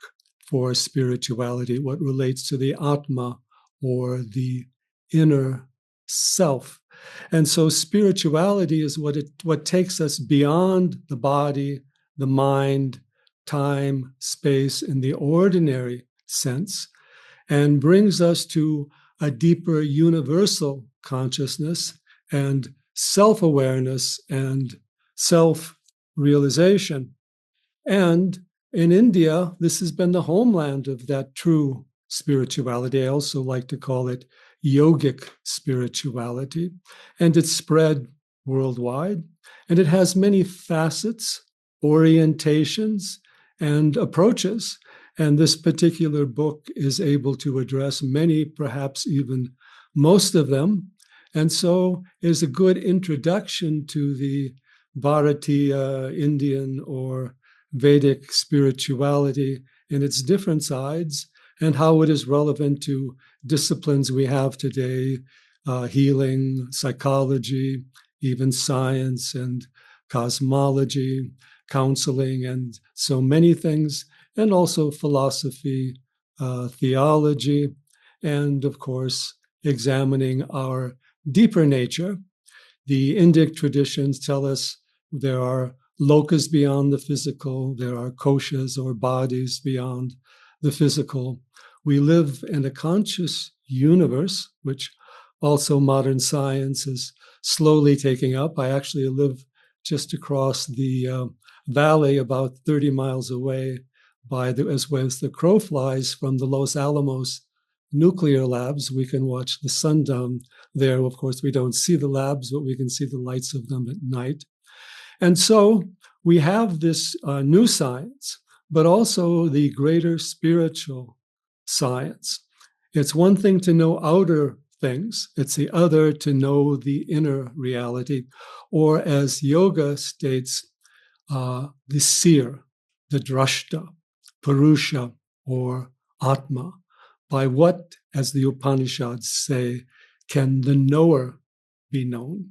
for spirituality, what relates to the Atma, or the inner self. And so spirituality is what takes us beyond the body, the mind, time, space in the ordinary sense, and brings us to a deeper universal consciousness and self-awareness and self-realization. And in India, this has been the homeland of that true spirituality. I also like to call it yogic spirituality. And it's spread worldwide. And it has many facets, orientations, and approaches. And this particular book is able to address many, perhaps even most of them. And so is a good introduction to the Bharatiya, Indian, or Vedic spirituality in its different sides, and how it is relevant to disciplines we have today, healing, psychology, even science and cosmology, counseling, and so many things, and also philosophy, theology, and of course, examining our deeper nature. The Indic traditions tell us there are lokas beyond the physical, there are koshas or bodies beyond the physical. We live in a conscious universe, which also modern science is slowly taking up. I actually live just across the valley, about 30 miles away, as well as the crow flies from the Los Alamos nuclear labs. We can watch the sundown there. Of course, we don't see the labs, but we can see the lights of them at night. And so we have this new science, but also the greater spiritual science. It's one thing to know outer things. It's the other to know the inner reality, or as yoga states, the seer, the drashta, purusha, or atma. By what, as the Upanishads say, can the knower be known?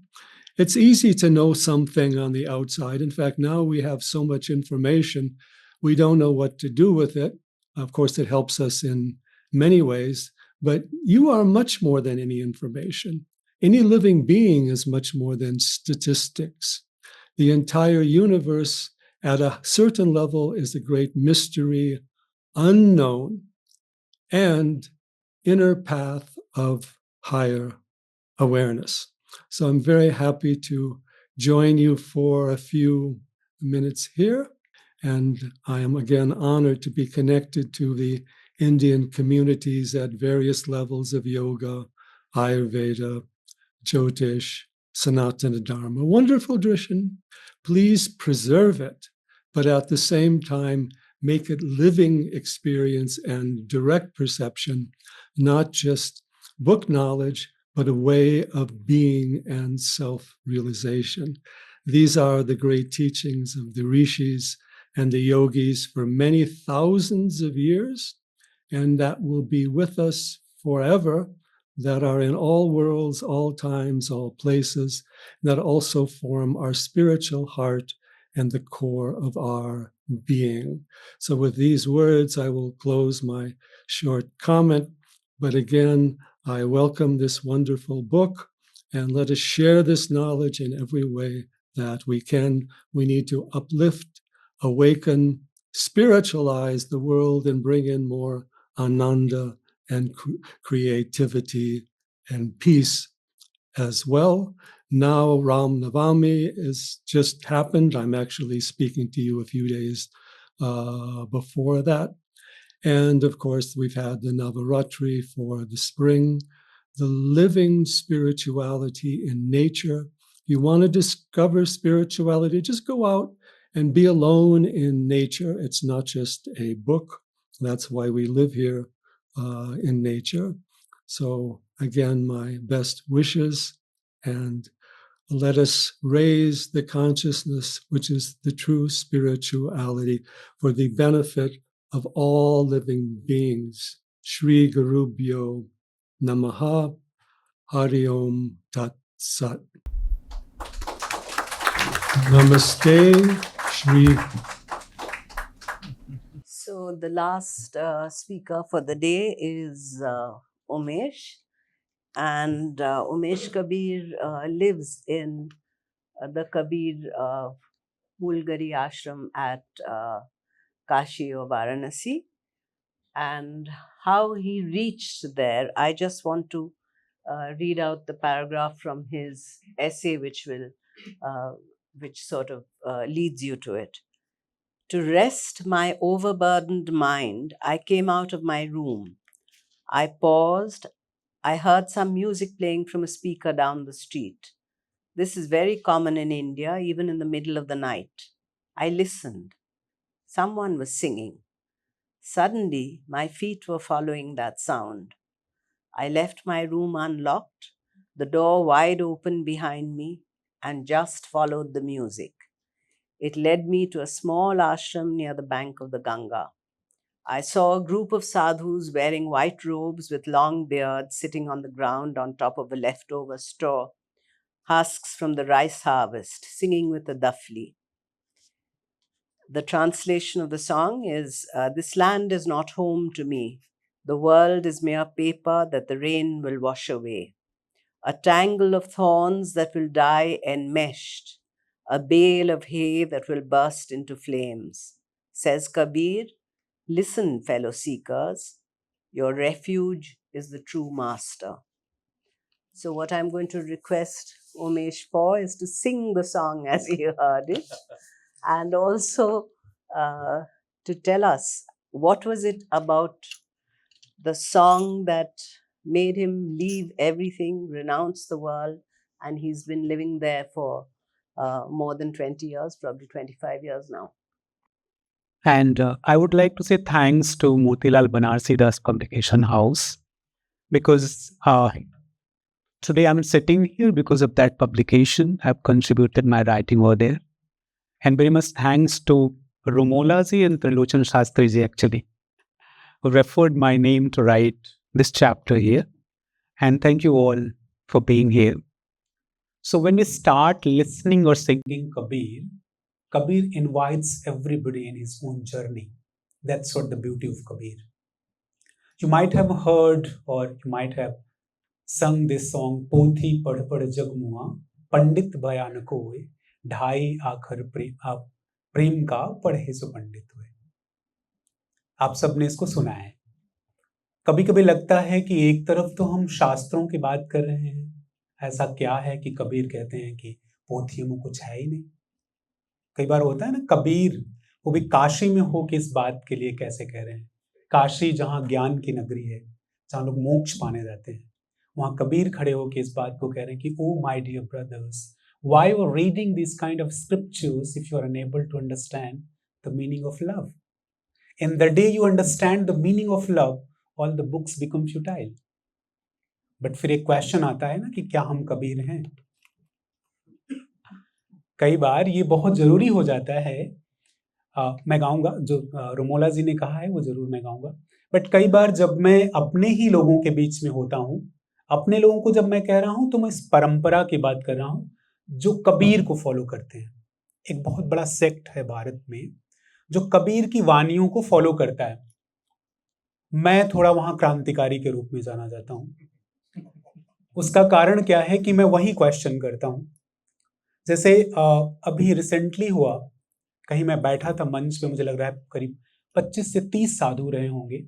It's easy to know something on the outside. In fact, now we have so much information, we don't know what to do with it. Of course, it helps us in many ways, but you are much more than any information. Any living being is much more than statistics. The entire universe, at a certain level, is a great mystery, unknown, and inner path of higher awareness. So I'm very happy to join you for a few minutes here. And I am again honored to be connected to the Indian communities at various levels of yoga, Ayurveda, Jyotish, Sanatana Dharma. Wonderful tradition. Please preserve it, but at the same time, make it living experience and direct perception, not just book knowledge, but a way of being and self-realization. These are the great teachings of the rishis and the yogis for many thousands of years, and that will be with us forever, that are in all worlds, all times, all places, that also form our spiritual heart and the core of our being. So with these words, I will close my short comment. But again, I welcome this wonderful book, and let us share this knowledge in every way that we can. We need to uplift, awaken, spiritualize the world, and bring in more ananda and creativity and peace as well. Now Ram Navami has just happened. I'm actually speaking to you a few days before that. And of course, we've had the Navaratri for the spring, the living spirituality in nature. You want to discover spirituality, just go out and be alone in nature. It's not just a book. That's why we live here in nature. So again, my best wishes, and let us raise the consciousness, which is the true spirituality, for the benefit of all living beings. Shri Gurubhyo Namaha. Hari Om Tat Sat. Namaste, Shri. So the last speaker for the day is Umesh. And Umesh Kabir lives in the Kabir Mulgari ashram at Kashi or Varanasi. And how he reached there, I just want to read out the paragraph from his essay, which sort of leads you to it. To rest my overburdened mind, I came out of my room. I paused. I heard some music playing from a speaker down the street. This is very common in India, even in the middle of the night. I listened. Someone was singing. Suddenly, my feet were following that sound. I left my room unlocked, the door wide open behind me, and just followed the music. It led me to a small ashram near the bank of the Ganga. I saw a group of sadhus wearing white robes with long beards sitting on the ground on top of a leftover straw, husks from the rice harvest, singing with a dafli. The translation of the song is, this land is not home to me. The world is mere paper that the rain will wash away. A tangle of thorns that will die enmeshed. A bale of hay that will burst into flames. Says Kabir, listen, fellow seekers. Your refuge is the true master. So what I'm going to request Umesh for is to sing the song as he heard it. And also to tell us what was it about the song that made him leave everything, renounce the world, and he's been living there for more than 20 years, probably 25 years now. And I would like to say thanks to Motilal Banarsi Das Publication House, because today I'm sitting here because of that publication. I've contributed my writing over there. And very much thanks to Romola ji and Trilochan Shastri ji, actually, who referred my name to write this chapter here. And thank you all for being here. So when we start listening or singing Kabir, Kabir invites everybody in his own journey. That's what the beauty of Kabir. You might have heard or you might have sung this song, Pothi Pad Pad Jagmua, Pandit Bhayan Koe, ढाई आखर प्रेम का पढ़े सो पंडित हुए. आप सबने इसको सुना है. कभी कभी लगता है कि एक तरफ तो हम शास्त्रों की बात कर रहे हैं, ऐसा क्या है कि कबीर कहते हैं कि पोथियों में कुछ है ही नहीं. कई बार होता है ना, कबीर वो भी काशी में हो कि इस बात के लिए कैसे कह रहे हैं. काशी जहाँ ज्ञान की नगरी है, जहाँ लोग मोक्ष पाने जाते हैं, वहाँ कबीर खड़े हो के इस बात को कह रहे हैं कि oh my dear brothers, why you are reading these kind of scriptures if you are unable to understand the meaning of love? And the day you understand the meaning of love, all the books become futile. But फिर एक question आता है ना कि क्या हम कबीर हैं? कई बार ये बहुत जरूरी हो जाता है. मैं गाऊंगा जो रोमोला जी ने कहा है वो जरूर मैं गाऊंगा. बट कई बार जब मैं अपने ही लोगों के बीच में होता हूँ, अपने लोगों को जब मैं कह रहा हूँ, तो मैं इस परंपरा की बात कर रहा हूँ जो कबीर को फॉलो करते हैं. एक बहुत बड़ा सेक्ट है भारत में जो कबीर की वानियों को फॉलो करता है। मैं थोड़ा वहां क्रांतिकारी के रूप में जाना जाता हूं। उसका कारण क्या है कि मैं वही क्वेश्चन करता हूं। जैसे अभी रिसेंटली हुआ, कहीं मैं बैठा था मंच पे, मुझे लग रहा है करीब 25 से 30 साधु रहे होंगे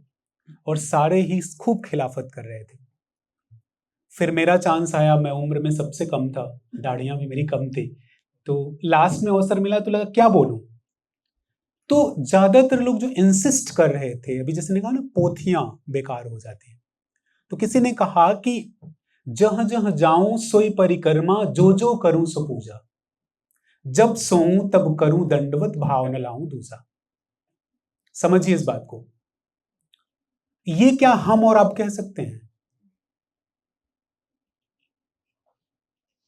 और सारे ही खूब खिलाफत कर रहे थे। फिर मेरा चांस आया, मैं उम्र में सबसे कम था, दाढ़ियां भी मेरी कम थी, तो लास्ट में अवसर मिला तो लगा क्या बोलूं। तो ज्यादातर लोग जो इंसिस्ट कर रहे थे, अभी जैसे ने कहा ना पोथियां बेकार हो जाती हैं, तो किसी ने कहा कि जह जह जाऊं सोई परिक्रमा, जो जो करूं सो पूजा, जब सोऊं तब करूं दंडवत, भाव न लाऊं दूजा। समझिए इस बात को, ये क्या हम और आप कह सकते हैं?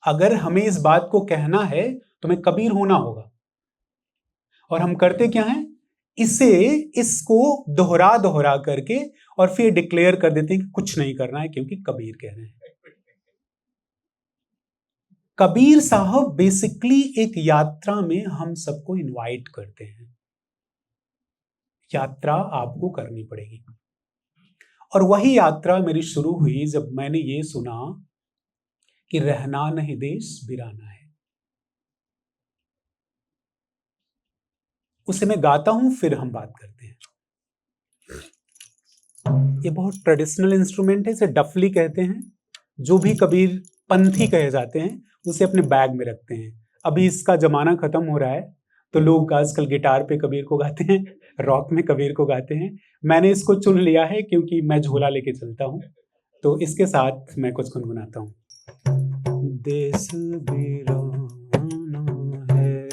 अगर हमें इस बात को कहना है तो हमें कबीर होना होगा। और हम करते क्या हैं, इसको दोहरा दोहरा करके और फिर डिक्लेयर कर देते हैं कि कुछ नहीं करना है क्योंकि कबीर कह रहे हैं। कबीर साहब बेसिकली एक यात्रा में हम सबको इनवाइट करते हैं। यात्रा आपको करनी पड़ेगी। और वही यात्रा मेरी शुरू हुई जब मैंने ये सुना कि रहना नहीं देश बिराना है। उसे मैं गाता हूं, फिर हम बात करते हैं। ये बहुत ट्रेडिशनल इंस्ट्रूमेंट है, इसे डफली कहते हैं। जो भी कबीर पंथी कहे जाते हैं उसे अपने बैग में रखते हैं। अभी इसका जमाना खत्म हो रहा है, तो लोग आजकल गिटार पे कबीर को गाते हैं, रॉक में कबीर को गाते हैं। मैंने इसको चुन लिया है क्योंकि मैं झोला लेके चलता हूं, तो इसके साथ मैं कुछ गुनगुनाता हूं। देश वीराना है,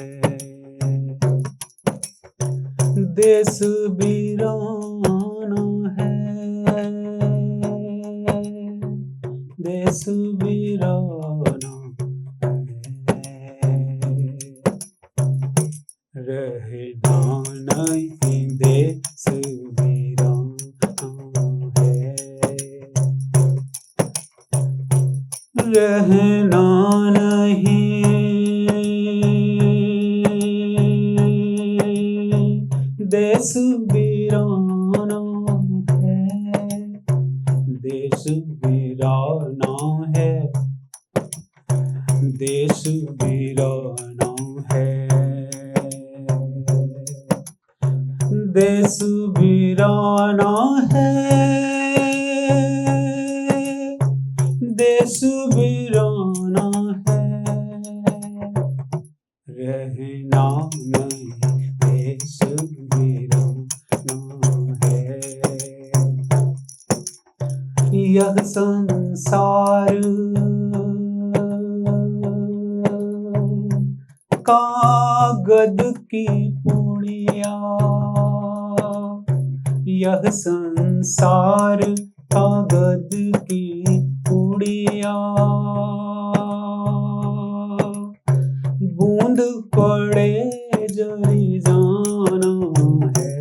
देश वीराना है, देश वीराना है, रहना नहीं देश वीराना है, रहना नहीं देश वीराना है, देश वीराना है, देश वीराना है, देश वीराना है, देश वीराना है, रहना नहीं देश वीराना है। यह संसार कागद की पुड़िया, यह संसार कागद की पुड़िया, बूंद पड़े जली जाना है,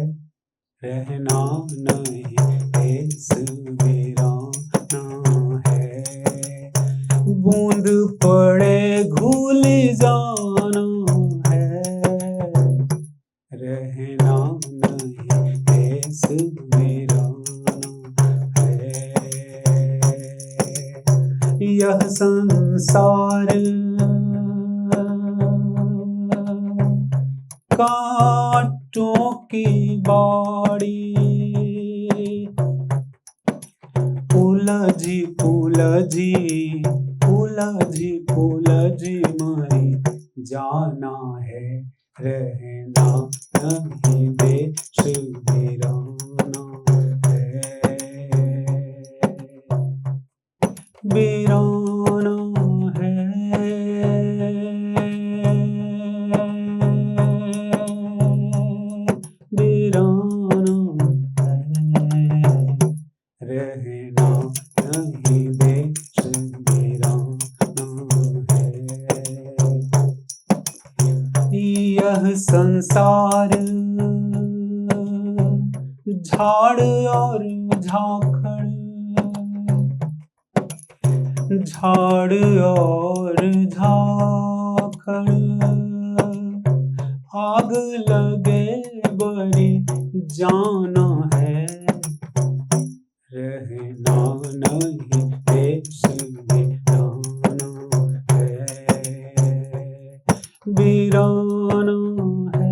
रहना नहीं देश वीराना है, बूंद पड़े घुल जाना है, रहना नहीं देश वीराना है। यह संसार कांटों की बाड़ी, उलझी उलझी उलझी उलझी मरी जाना है, रहना नहीं देश वीराना है, वीराना है, वीराना है, रहना नहीं देश वीराना है। यह संसार झाड़ और झाखड़, झाड़ और झाखड़, आग लगे रे जाना है, रहना नहीं देश वीराना है, वीराना है,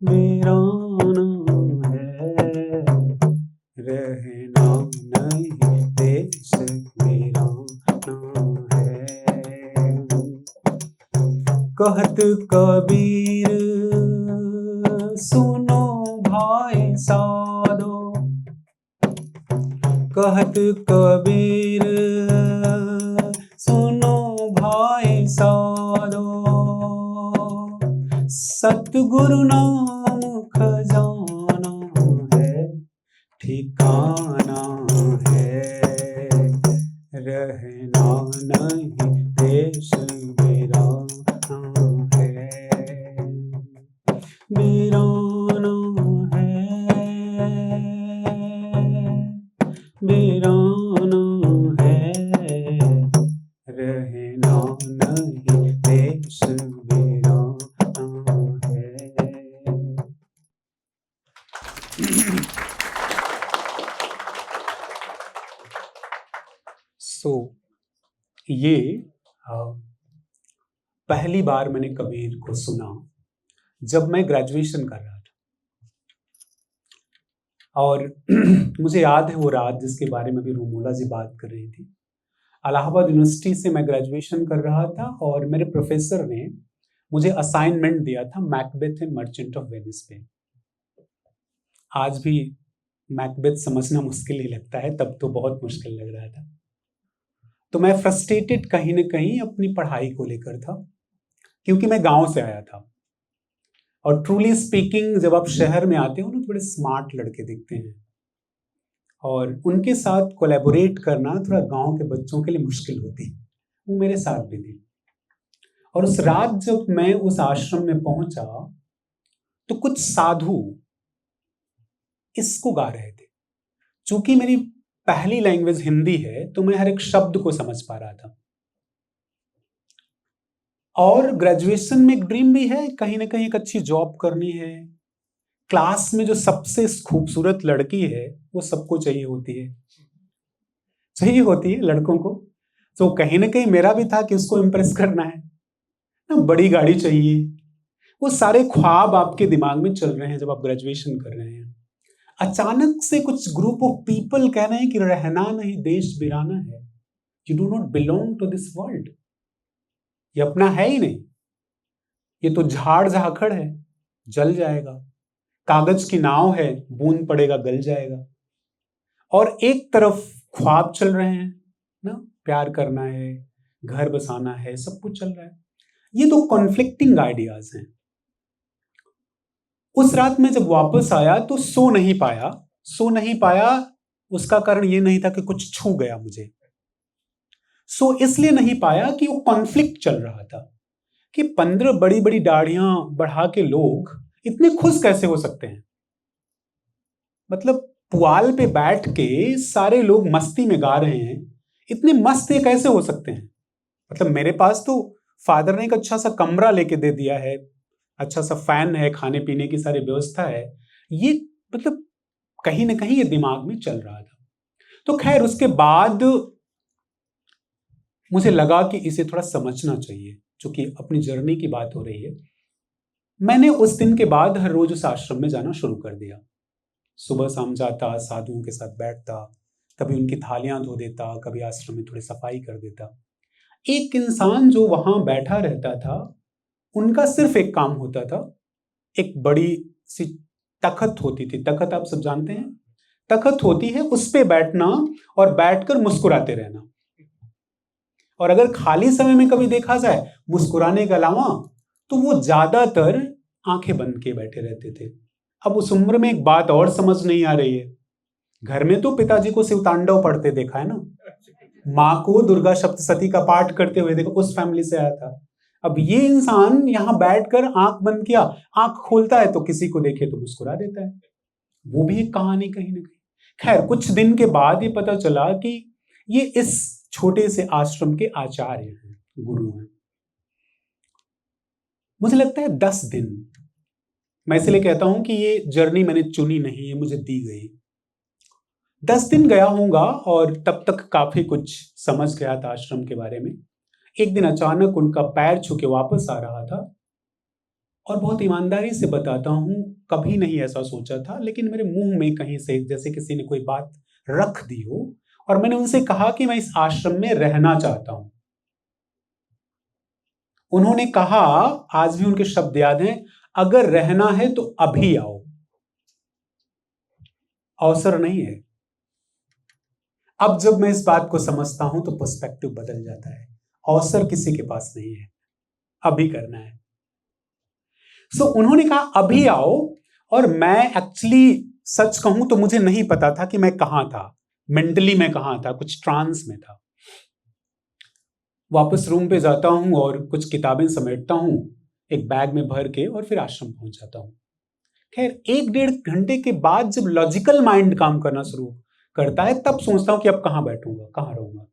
वीराना है, रहना नहीं देश वीराना है। कहत कबीर सुनो भाई साधो, कहत कबीर सुनो भाई साधो, सतगुरु नाम खजाना है, ठिकाना है, रहना नहीं देश वीराना है, वीराना है, वीराना है, रहना नहीं देश वीराना है। सो ये पहली बार मैंने कबीर को सुना जब मैं ग्रेजुएशन कर रहा था, और मुझे याद है वो रात जिसके बारे में भी रूमोला जी बात कर रही थी। इलाहाबाद यूनिवर्सिटी से मैं ग्रेजुएशन कर रहा था और मेरे प्रोफेसर ने मुझे असाइनमेंट दिया था Macbeth and merchant of Venice पे। आज भी मैकबेथ समझना मुश्किल ही लगता है, तब तो बहुत मुश्किल लग रहा था। तो मैं फ्रस्ट्रेटेड कहीं ना कहीं अपनी पढ़ाई को लेकर था, क्योंकि मैं गांव से आया था। और ट्रूली स्पीकिंग जब आप शहर में आते हो ना, तो बड़े स्मार्ट लड़के दिखते हैं, और उनके साथ कोलैबोरेट करना थोड़ा गांव के बच्चों के लिए मुश्किल होती है। वो मेरे साथ भी थी। और उस रात जब मैं उस आश्रम में पहुंचा तो कुछ साधु इसको गा रहे थे। चूंकि मेरी पहली लैंग्वेज हिंदी है तो मैं हर एक शब्द को समझ पा रहा था। और ग्रेजुएशन में एक ड्रीम भी है, कहीं ना कहीं एक अच्छी जॉब करनी है। क्लास में जो सबसे खूबसूरत लड़की है वो सबको चाहिए होती है लड़कों को। तो कहीं ना कहीं मेरा भी था कि उसको इम्प्रेस करना है ना, बड़ी गाड़ी चाहिए। वो सारे ख्वाब आपके दिमाग में चल रहे हैं जब आप ग्रेजुएशन कर रहे हैं। अचानक से कुछ ग्रुप ऑफ पीपल कह रहे हैं कि रहना नहीं देश वीराना है, you do not belong to this world. ये अपना है ही नहीं, ये तो झाड़ झाखड़ है, जल जाएगा। कागज की नाव है, बूंद पड़ेगा गल जाएगा। और एक तरफ ख्वाब चल रहे हैं ना, प्यार करना है, घर बसाना है, सब कुछ चल रहा है। ये तो कॉन्फ्लिक्टिंग आइडियाज हैं। उस रात में जब वापस आया तो सो नहीं पाया। उसका कारण ये नहीं था कि कुछ छू गया मुझे, सो इसलिए नहीं पाया कि वो कॉन्फ्लिक्ट चल रहा था कि 15 बड़ी बड़ी दाढ़ियां बढ़ा के लोग इतने खुश कैसे हो सकते हैं। मतलब पुआल पे बैठ के सारे लोग मस्ती में गा रहे हैं, इतने मस्त ये कैसे हो सकते हैं। मतलब मेरे पास तो फादर ने एक अच्छा सा कमरा लेके दे दिया है, अच्छा सा फैन है, खाने पीने की सारी व्यवस्था है। ये मतलब कहीं ना कहीं ये दिमाग में चल रहा था। तो खैर उसके बाद मुझे लगा कि इसे थोड़ा समझना चाहिए, क्योंकि अपनी जर्नी की बात हो रही है। मैंने उस दिन के बाद हर रोज उस आश्रम में जाना शुरू कर दिया। सुबह शाम जाता, साधुओं के साथ बैठता, कभी उनकी थालियां धो देता, कभी आश्रम में थोड़ी सफाई कर देता। एक इंसान जो वहां बैठा रहता था, उनका सिर्फ एक काम होता था। एक बड़ी सी तख्त होती थी, तख्त आप सब जानते हैं, तख्त होती है, उस पे बैठना और बैठकर मुस्कुराते रहना। और अगर खाली समय में कभी देखा जाए मुस्कुराने के अलावा, तो वो ज्यादातर आंखें बंद के बैठे रहते थे। अब उस उम्र में एक बात और समझ नहीं आ रही है, घर में तो पिताजी को शिवतांडव पढ़ते देखा है ना, माँ को दुर्गा सप्तशती का पाठ करते हुए देखा, उस फैमिली से आया था। अब ये इंसान यहाँ बैठकर आंख बंद किया, आंख खोलता है तो किसी को देखे तो मुस्कुरा देता है। वो भी एक कहानी कहीं ना कहीं। खैर कुछ दिन के बाद ये पता चला कि ये इस छोटे से आश्रम के आचार्य हैं, गुरु हैं। मुझे लगता है 10 दिन। मैं इसलिए कहता हूं कि ये जर्नी मैंने चुनी नहीं, ये मुझे दी गई। 10 दिन गया हूँगा और तब तक काफी कुछ समझ गया था आश्रम के बारे में। एक दिन अचानक उनका पैर छू के वापस आ रहा था, और बहुत ईमानदारी से बताता हूँ, कभी नहीं ऐसा सोचा था, लेकिन मेरे मुंह में कहीं से जैसे किसी ने कोई बात रख दी हो, और मैंने उनसे कहा कि मैं इस आश्रम में रहना चाहता हूं। उन्होंने कहा, आज भी उनके शब्द याद हैं, अगर रहना है तो अभी आओ, अवसर नहीं है। अब जब मैं इस बात को समझता हूं तो पर्सपेक्टिव बदल जाता है। अवसर किसी के पास नहीं है, अभी करना है। सो उन्होंने कहा अभी आओ, और मैं एक्चुअली सच कहूं तो मुझे नहीं पता था कि मैं कहां था, मेंटली मैं कहां था, कुछ ट्रांस में था। वापस रूम पे जाता हूं और कुछ किताबें समेटता हूं एक बैग में भर के, और फिर आश्रम पहुंच जाता हूं। खैर 1-1.5 घंटे के बाद जब लॉजिकल माइंड काम करना शुरू करता है, तब सोचता हूं कि अब कहां बैठूंगा, कहां रहूंगा।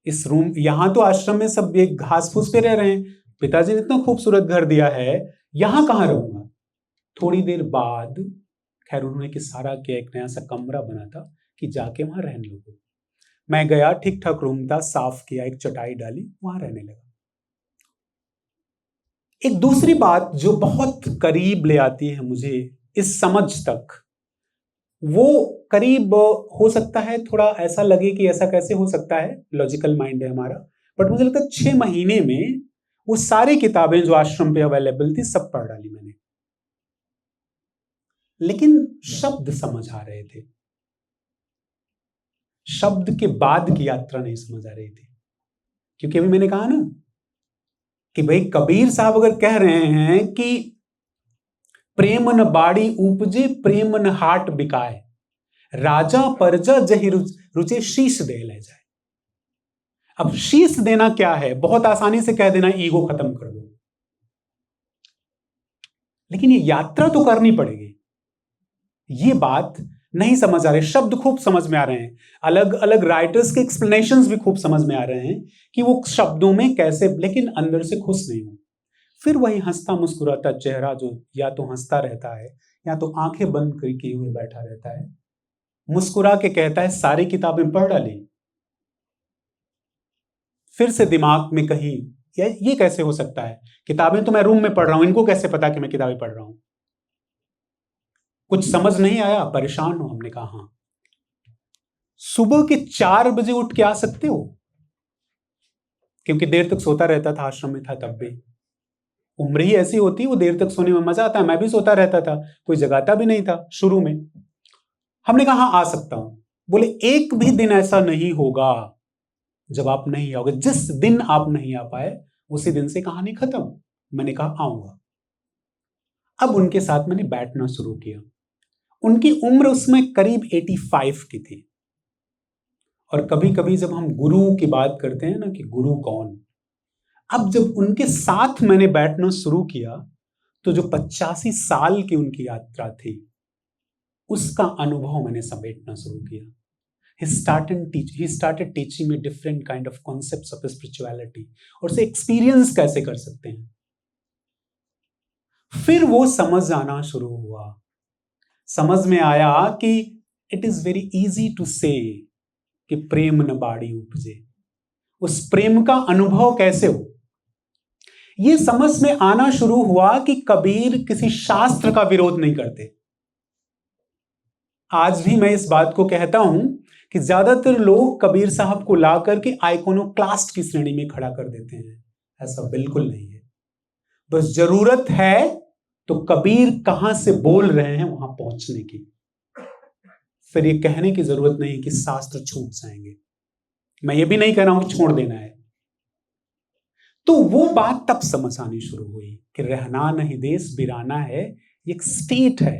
इस रूम, यहां तो आश्रम में सब एक घास फूस पे रह रहे हैं, पिताजी ने इतना खूबसूरत घर दिया है, यहां कहां रहूंगा। थोड़ी देर बाद खैर उन्होंने कि सारा के एक नया सा कमरा बना था कि जाके वहां रहने लगो। मैं गया, ठीक ठाक रूम था, साफ किया, एक चटाई डाली, वहां रहने लगा। एक दूसरी बात जो बहुत करीब ले आती है मुझे इस समझ तक, वो करीब हो सकता है थोड़ा ऐसा लगे कि ऐसा कैसे हो सकता है, लॉजिकल माइंड है हमारा, बट मुझे लगता है 6 महीने में वो सारी किताबें जो आश्रम पे अवेलेबल थी सब पढ़ डाली मैंने। लेकिन शब्द समझ आ रहे थे, शब्द के बाद की यात्रा नहीं समझ आ रही थी। क्योंकि अभी मैंने कहा ना कि भाई कबीर साहब अगर कह रहे हैं कि प्रेम न बाड़ी उपजे प्रेम न हाट बिकाए, राजा परजा जहि रुचे शीश दे ले जाए। अब शीश देना क्या है, बहुत आसानी से कह देना ईगो खत्म कर दो, लेकिन ये यात्रा तो करनी पड़ेगी। ये बात नहीं समझ आ रही, शब्द खूब समझ में आ रहे हैं, अलग अलग राइटर्स के एक्सप्लेनेशंस भी खूब समझ में आ रहे हैं कि वो शब्दों में कैसे, लेकिन अंदर से खुश नहीं हूं। फिर वही हंसता मुस्कुराता चेहरा जो या तो हंसता रहता है या तो आंखें बंद किए हुए बैठा रहता है, मुस्कुरा के कहता है सारी किताबें पढ़ डाली। फिर से दिमाग में कहीं ये कैसे हो सकता है, किताबें तो मैं रूम में पढ़ रहा हूं, इनको कैसे पता कि मैं किताबें पढ़ रहा हूं। कुछ समझ नहीं आया, परेशान हो। हमने कहा हाँ, सुबह के 4 बजे उठ के आ सकते हो, क्योंकि देर तक सोता रहता था, आश्रम में था तब भी। उम्र ही ऐसी होती है, वो देर तक सोने में मजा आता है। मैं भी सोता रहता था, कोई जगाता भी नहीं था शुरू में। हमने कहा हाँ आ सकता हूं। बोले एक भी दिन ऐसा नहीं होगा जब आप नहीं आओगे, जिस दिन आप नहीं आ पाए उसी दिन से कहानी खत्म। मैंने कहा आऊंगा। अब उनके साथ मैंने बैठना शुरू किया। उनकी उम्र उसमें करीब 85 की थी। और कभी कभी जब हम गुरु की बात करते हैं ना कि गुरु कौन, अब जब उनके साथ मैंने बैठना शुरू किया तो जो 85 साल की उनकी यात्रा थी उसका अनुभव मैंने समेटना शुरू किया। He started teaching me different kind of concepts of spirituality, और उसे एक्सपीरियंस कैसे कर सकते हैं। फिर वो समझ आना शुरू हुआ, समझ में आया कि it is very easy to say कि प्रेम न बाड़ी उपजे, उस प्रेम का अनुभव कैसे हो। ये समझ में आना शुरू हुआ कि कबीर किसी शास्त्र का विरोध नहीं करते। आज भी मैं इस बात को कहता हूं कि ज्यादातर लोग कबीर साहब को ला करके आइकोनोक्लास्ट की श्रेणी में खड़ा कर देते हैं। ऐसा बिल्कुल नहीं है। बस जरूरत है तो कबीर कहां से बोल रहे हैं वहां पहुंचने की। फिर ये कहने की जरूरत नहीं कि शास्त्र छूट जाएंगे। मैं ये भी नहीं कह रहा हूं कि छोड़ देना है। तो वो बात तब समझ आनी शुरू हुई कि रहना नहीं देश बिराना है, ये एक स्टेट है।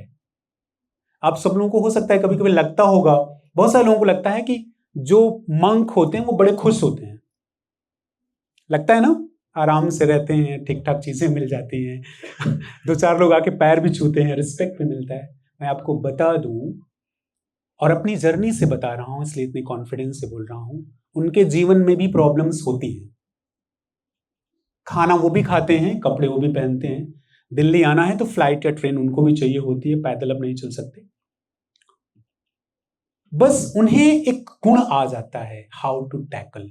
आप सब लोगों को हो सकता है कभी कभी लगता होगा, बहुत सारे लोगों को लगता है कि जो मंक होते हैं वो बड़े खुश होते हैं, लगता है ना, आराम से रहते हैं, ठीक ठाक चीजें मिल जाती हैं 2-4 लोग आके पैर भी छूते हैं, रिस्पेक्ट भी मिलता है। मैं आपको बता दूं और अपनी जर्नी से बता रहा हूं, इसलिए इतनी कॉन्फिडेंस से बोल रहा हूं, उनके जीवन में भी प्रॉब्लम्स होती हैं। खाना वो भी खाते हैं, कपड़े वो भी पहनते हैं। दिल्ली आना है तो फ्लाइट या ट्रेन उनको भी चाहिए होती है, पैदल अब नहीं चल सकते। बस उन्हें एक गुण आ जाता है, हाउ टू टैकल।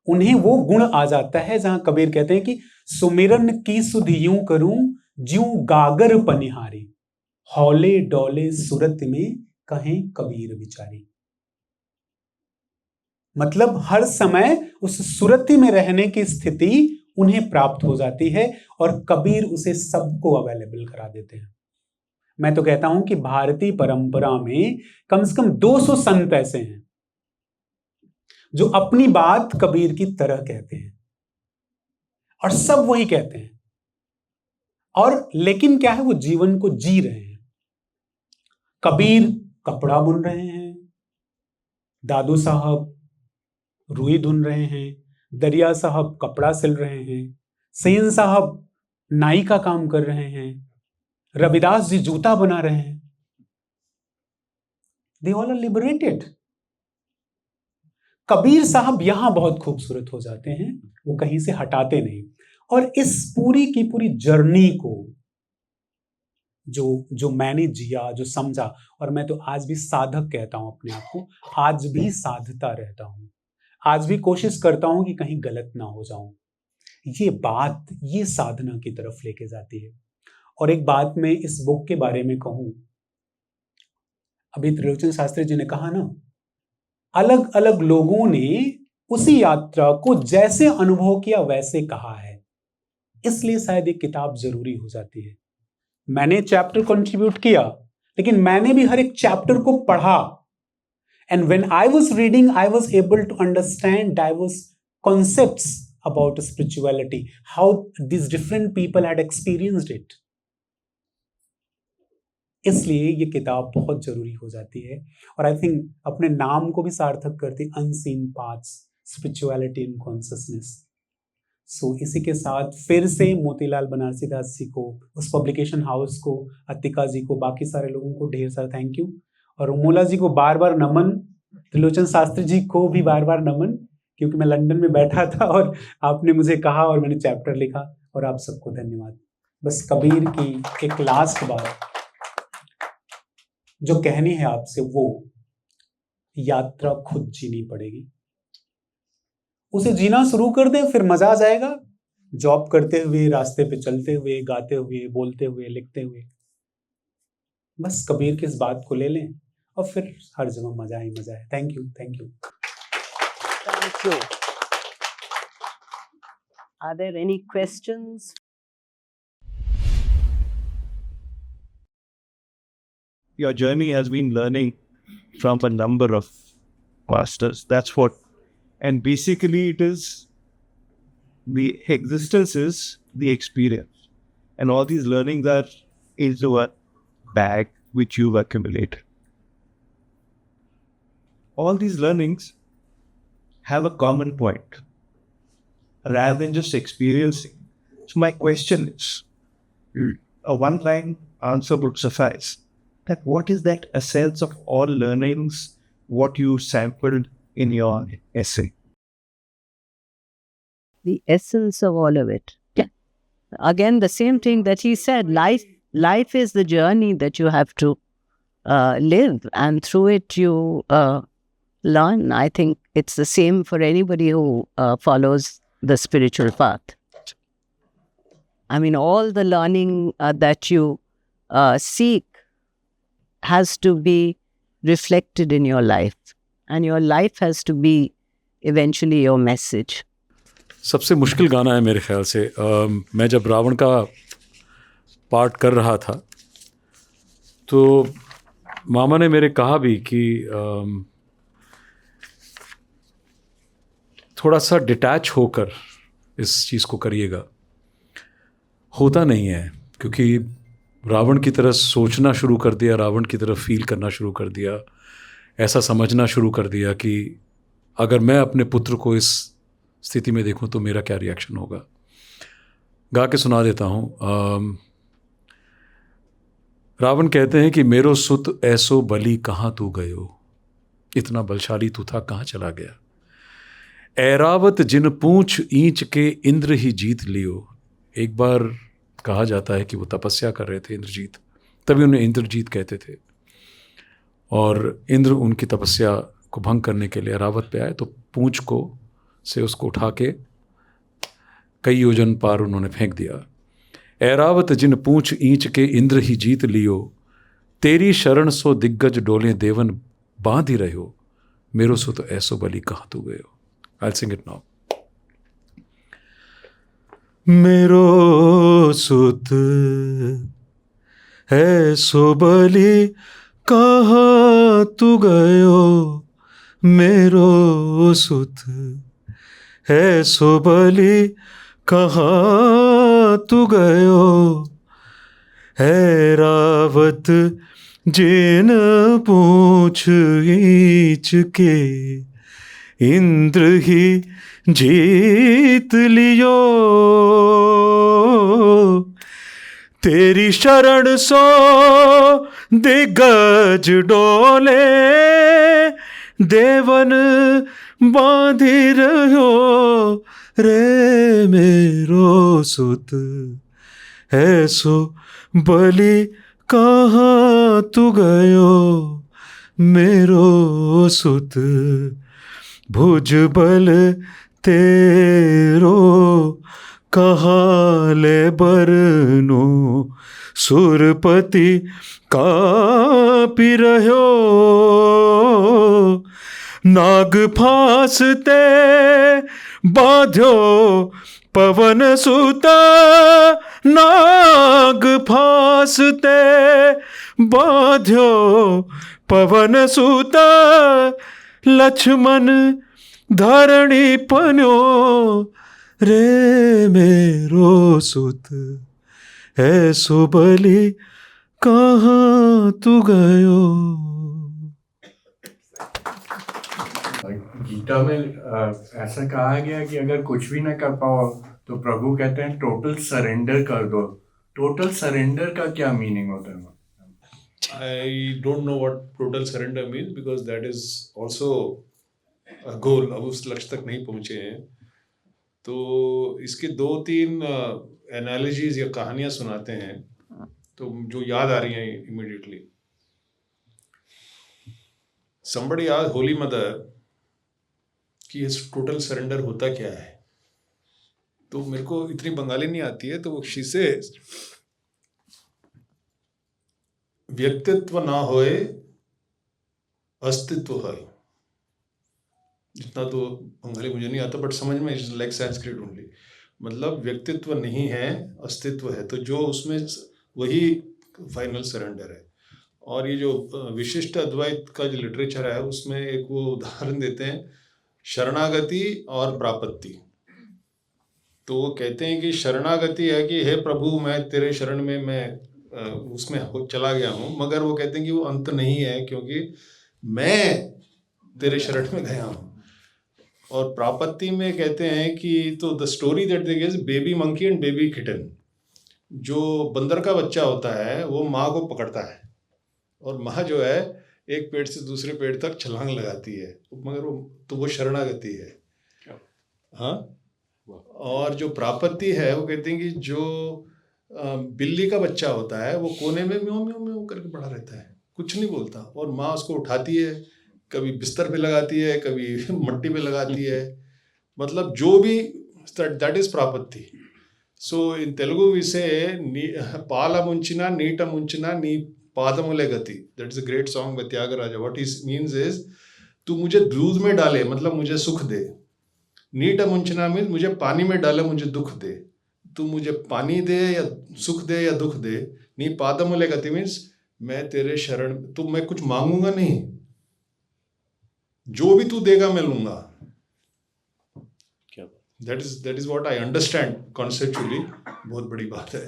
उन्हें वो गुण आ जाता है जहां कबीर कहते हैं कि सुमिरन की सुध यूं करूं ज्यों गागर पनिहारी, हौले डोले सूरत में कहें कबीर विचारी। मतलब हर समय उस सुरति में रहने की स्थिति उन्हें प्राप्त हो जाती है और कबीर उसे सबको अवेलेबल करा देते हैं। मैं तो कहता हूं कि भारतीय परंपरा में कम से कम 200 संत ऐसे हैं जो अपनी बात कबीर की तरह कहते हैं और सब वही कहते हैं, और लेकिन क्या है, वो जीवन को जी रहे हैं। कबीर कपड़ा बुन रहे हैं, दादू साहब रुई धुन रहे हैं, दरिया साहब कपड़ा सिल रहे हैं, सेन साहब नाई का काम कर रहे हैं, रविदास जी जूता बना रहे हैं। They all are liberated. Kabir Sahab यहां बहुत खूबसूरत हो जाते हैं, वो कहीं से हटाते नहीं। और इस पूरी की पूरी जर्नी को जो मैंने जिया, जो समझा, और मैं तो आज भी साधक कहता हूं अपने आप को, आज भी साधता रहता हूं, आज भी कोशिश करता हूं कि कहीं गलत ना हो जाऊं। ये बात, ये साधना की तरफ लेके जाती है। और एक बात मैं इस बुक के बारे में कहूं, अभी त्रिलोचन शास्त्री जी ने कहा ना, अलग अलग लोगों ने उसी यात्रा को जैसे अनुभव किया वैसे कहा है, इसलिए शायद एक किताब जरूरी हो जाती है। मैंने चैप्टर कंट्रीब्यूट किया, लेकिन मैंने भी हर एक चैप्टर को पढ़ा, and when I was reading I was able to understand diverse concepts about spirituality, how this different people had experienced it. इसलिए ये किताब बहुत जरूरी हो जाती है, और आई थिंक अपने नाम को भी सार्थक करती, unseen paths, spirituality in consciousness. So इसी के साथ फिर से मोतीलाल बनारसी दास जी को, उस पब्लिकेशन हाउस को, अतिका जी को, बाकी सारे लोगों को ढेर सारा थैंक यू, और उमोला जी को बार बार नमन, त्रिलोचन शास्त्री जी को भी बार बार नमन, क्योंकि मैं लंदन में बैठा था और आपने मुझे कहा और मैंने चैप्टर लिखा, और आप सबको धन्यवाद। बस कबीर की एक लास्ट बात जो कहनी है आपसे, वो यात्रा खुद जीनी पड़ेगी। उसे जीना शुरू कर दें, फिर मजा आ जाएगा, जॉब करते हुए, रास्ते पे चलते हुए, गाते हुए, बोलते हुए, लिखते हुए। बस कबीर की इस बात को ले लें और फिर हर जगह मजा ही मजा है। Thank you, thank you. Thank you. Are there any questions? Your journey has been learning from a number of masters. That's what, and basically it is, the existence is the experience, and all these learnings are into a bag which you've accumulated. All these learnings have a common point rather than just experiencing. So my question is, a one-line answer would suffice. That what is that essence of all learnings, what you sampled in your essay? The essence of all of it. Again, the same thing that he said, life is the journey that you have to live, and through it you learn. I think it's the same for anybody who follows the spiritual path. I mean, all the learning that you seek has to be reflected in your life, and your life has to be eventually your message. सबसे मुश्किल गाना है मेरे ख्याल से। मैं जब रावण का पार्ट कर रहा था तो मामा ने मेरे कहा भी कि थोड़ा सा डिटैच होकर इस चीज़ को करिएगा। होता नहीं है, क्योंकि रावण की तरह सोचना शुरू कर दिया, रावण की तरह फील करना शुरू कर दिया, ऐसा समझना शुरू कर दिया कि अगर मैं अपने पुत्र को इस स्थिति में देखूं तो मेरा क्या रिएक्शन होगा। गा के सुना देता हूँ। रावण कहते हैं कि मेरो सुत ऐसो बली कहाँ तू गयो, इतना बलशाली तू था कहाँ चला गया। ऐरावत जिन पूंछ ईंच के इंद्र ही जीत लियो। एक बार कहा जाता है कि वो तपस्या कर रहे थे इंद्रजीत, तभी उन्हें इंद्रजीत कहते थे, और इंद्र उनकी तपस्या को भंग करने के लिए ऐरावत पे आए, तो पूंछ को से उसको उठा के कई योजन पार उन्होंने फेंक दिया। ऐरावत जिन पूंछ ईंच के इंद्र ही जीत लियो, तेरी शरण सो दिग्गज डोले देवन बांध ही रहो, मेरो सुत ऐसो बलि कहाँ तू गयो। I'll sing it now. मेरो सुत ऐसो बलि कहाँ तू गयो, मेरो सुत ऐसो बलि कहाँ तू गयो। ऐरावत जिन पूंछ ईंच के इंद्र ही जीत लियो, तेरी शरण सो दिग्गज डोले देवन बांधी रहो, रे मेरो सुत ऐसो बलि कहाँ तू गयो, मेरो सुत भुज बल तेरो कहाँ ले बरनो, सुरपति कापी रहो, नाग फांसते बाध्यो पवन सुता, नाग फांसते बाध्यो पवन सुता, लक्ष्मण धरणी पन्यो, रे मेरो सुत ऐसो बलि कहाँ तू गयो। गीता में ऐसा कहा गया कि अगर कुछ भी ना कर पाओ तो प्रभु कहते हैं टोटल सरेंडर कर दो। टोटल सरेंडर का क्या मीनिंग होता है? I don't know what total surrender means because that is also a goal. अब उस लक्ष्य तक नहीं पहुंचे हैं, तो इसके 2-3 एनालॉजीज या कहानियां सुनाते हैं तो जो याद आ रही हैं immediately. somebody asked Holi mother कि इस टोटल सरेंडर होता क्या है, तो मेरे को इतनी बंगाली नहीं आती है, तो she says व्यक्तित्व ना होए अस्तित्व है। जितना तो बंगाली मुझे नहीं आता, बट समझ में इज लाइक संस्कृत ओनली। मतलब व्यक्तित्व नहीं है, अस्तित्व है, तो जो उसमें वही फाइनल सरेंडर है। और ये जो विशिष्ट अद्वैत का जो लिटरेचर है उसमें एक वो उदाहरण देते हैं शरणागति और प्रापत्ति। तो वो कहते हैं कि शरणागति है कि हे प्रभु मैं तेरे शरण में मैं उसमें चला गया हूँ, मगर वो कहते हैं कि वो अंत नहीं है क्योंकि मैं तेरे शरण में गया हूँ। और प्रापत्ति में कहते हैं कि तो the story that they give baby monkey and baby kitten. जो बंदर का बच्चा होता है वो माँ को पकड़ता है और माँ जो है एक पेड़ से दूसरे पेड़ तक छलांग लगाती है, मगर वो शरणागति है। हाँ, और जो प्रापत्ति है वो कहते हैं कि जो बिल्ली का बच्चा होता है वो कोने में म्यों म्यों म्यों करके पड़ा रहता है, कुछ नहीं बोलता, और माँ उसको उठाती है, कभी बिस्तर पे लगाती है, कभी मट्टी पे लगाती है, मतलब जो भी दैट इज प्रापत्ति। So in Telugu we say पाला मुंचिना नीट मुंचिना नी पादमुले गति। That is a great song by Tyagaraja. What is means is तू मुझे दूध में डाले, मतलब मुझे सुख दे। नीट मुंचना मीन्स मुझे पानी में डाले, मुझे दुख दे। तू मुझे पानी दे या सुख दे या दुख दे। नी पादमुले गति मीन्स मैं तेरे शरण, तो मैं कुछ मांगूंगा नहीं, जो भी तू देगा मैं लूंगा। That is what I understand conceptually. बहुत बड़ी बात है।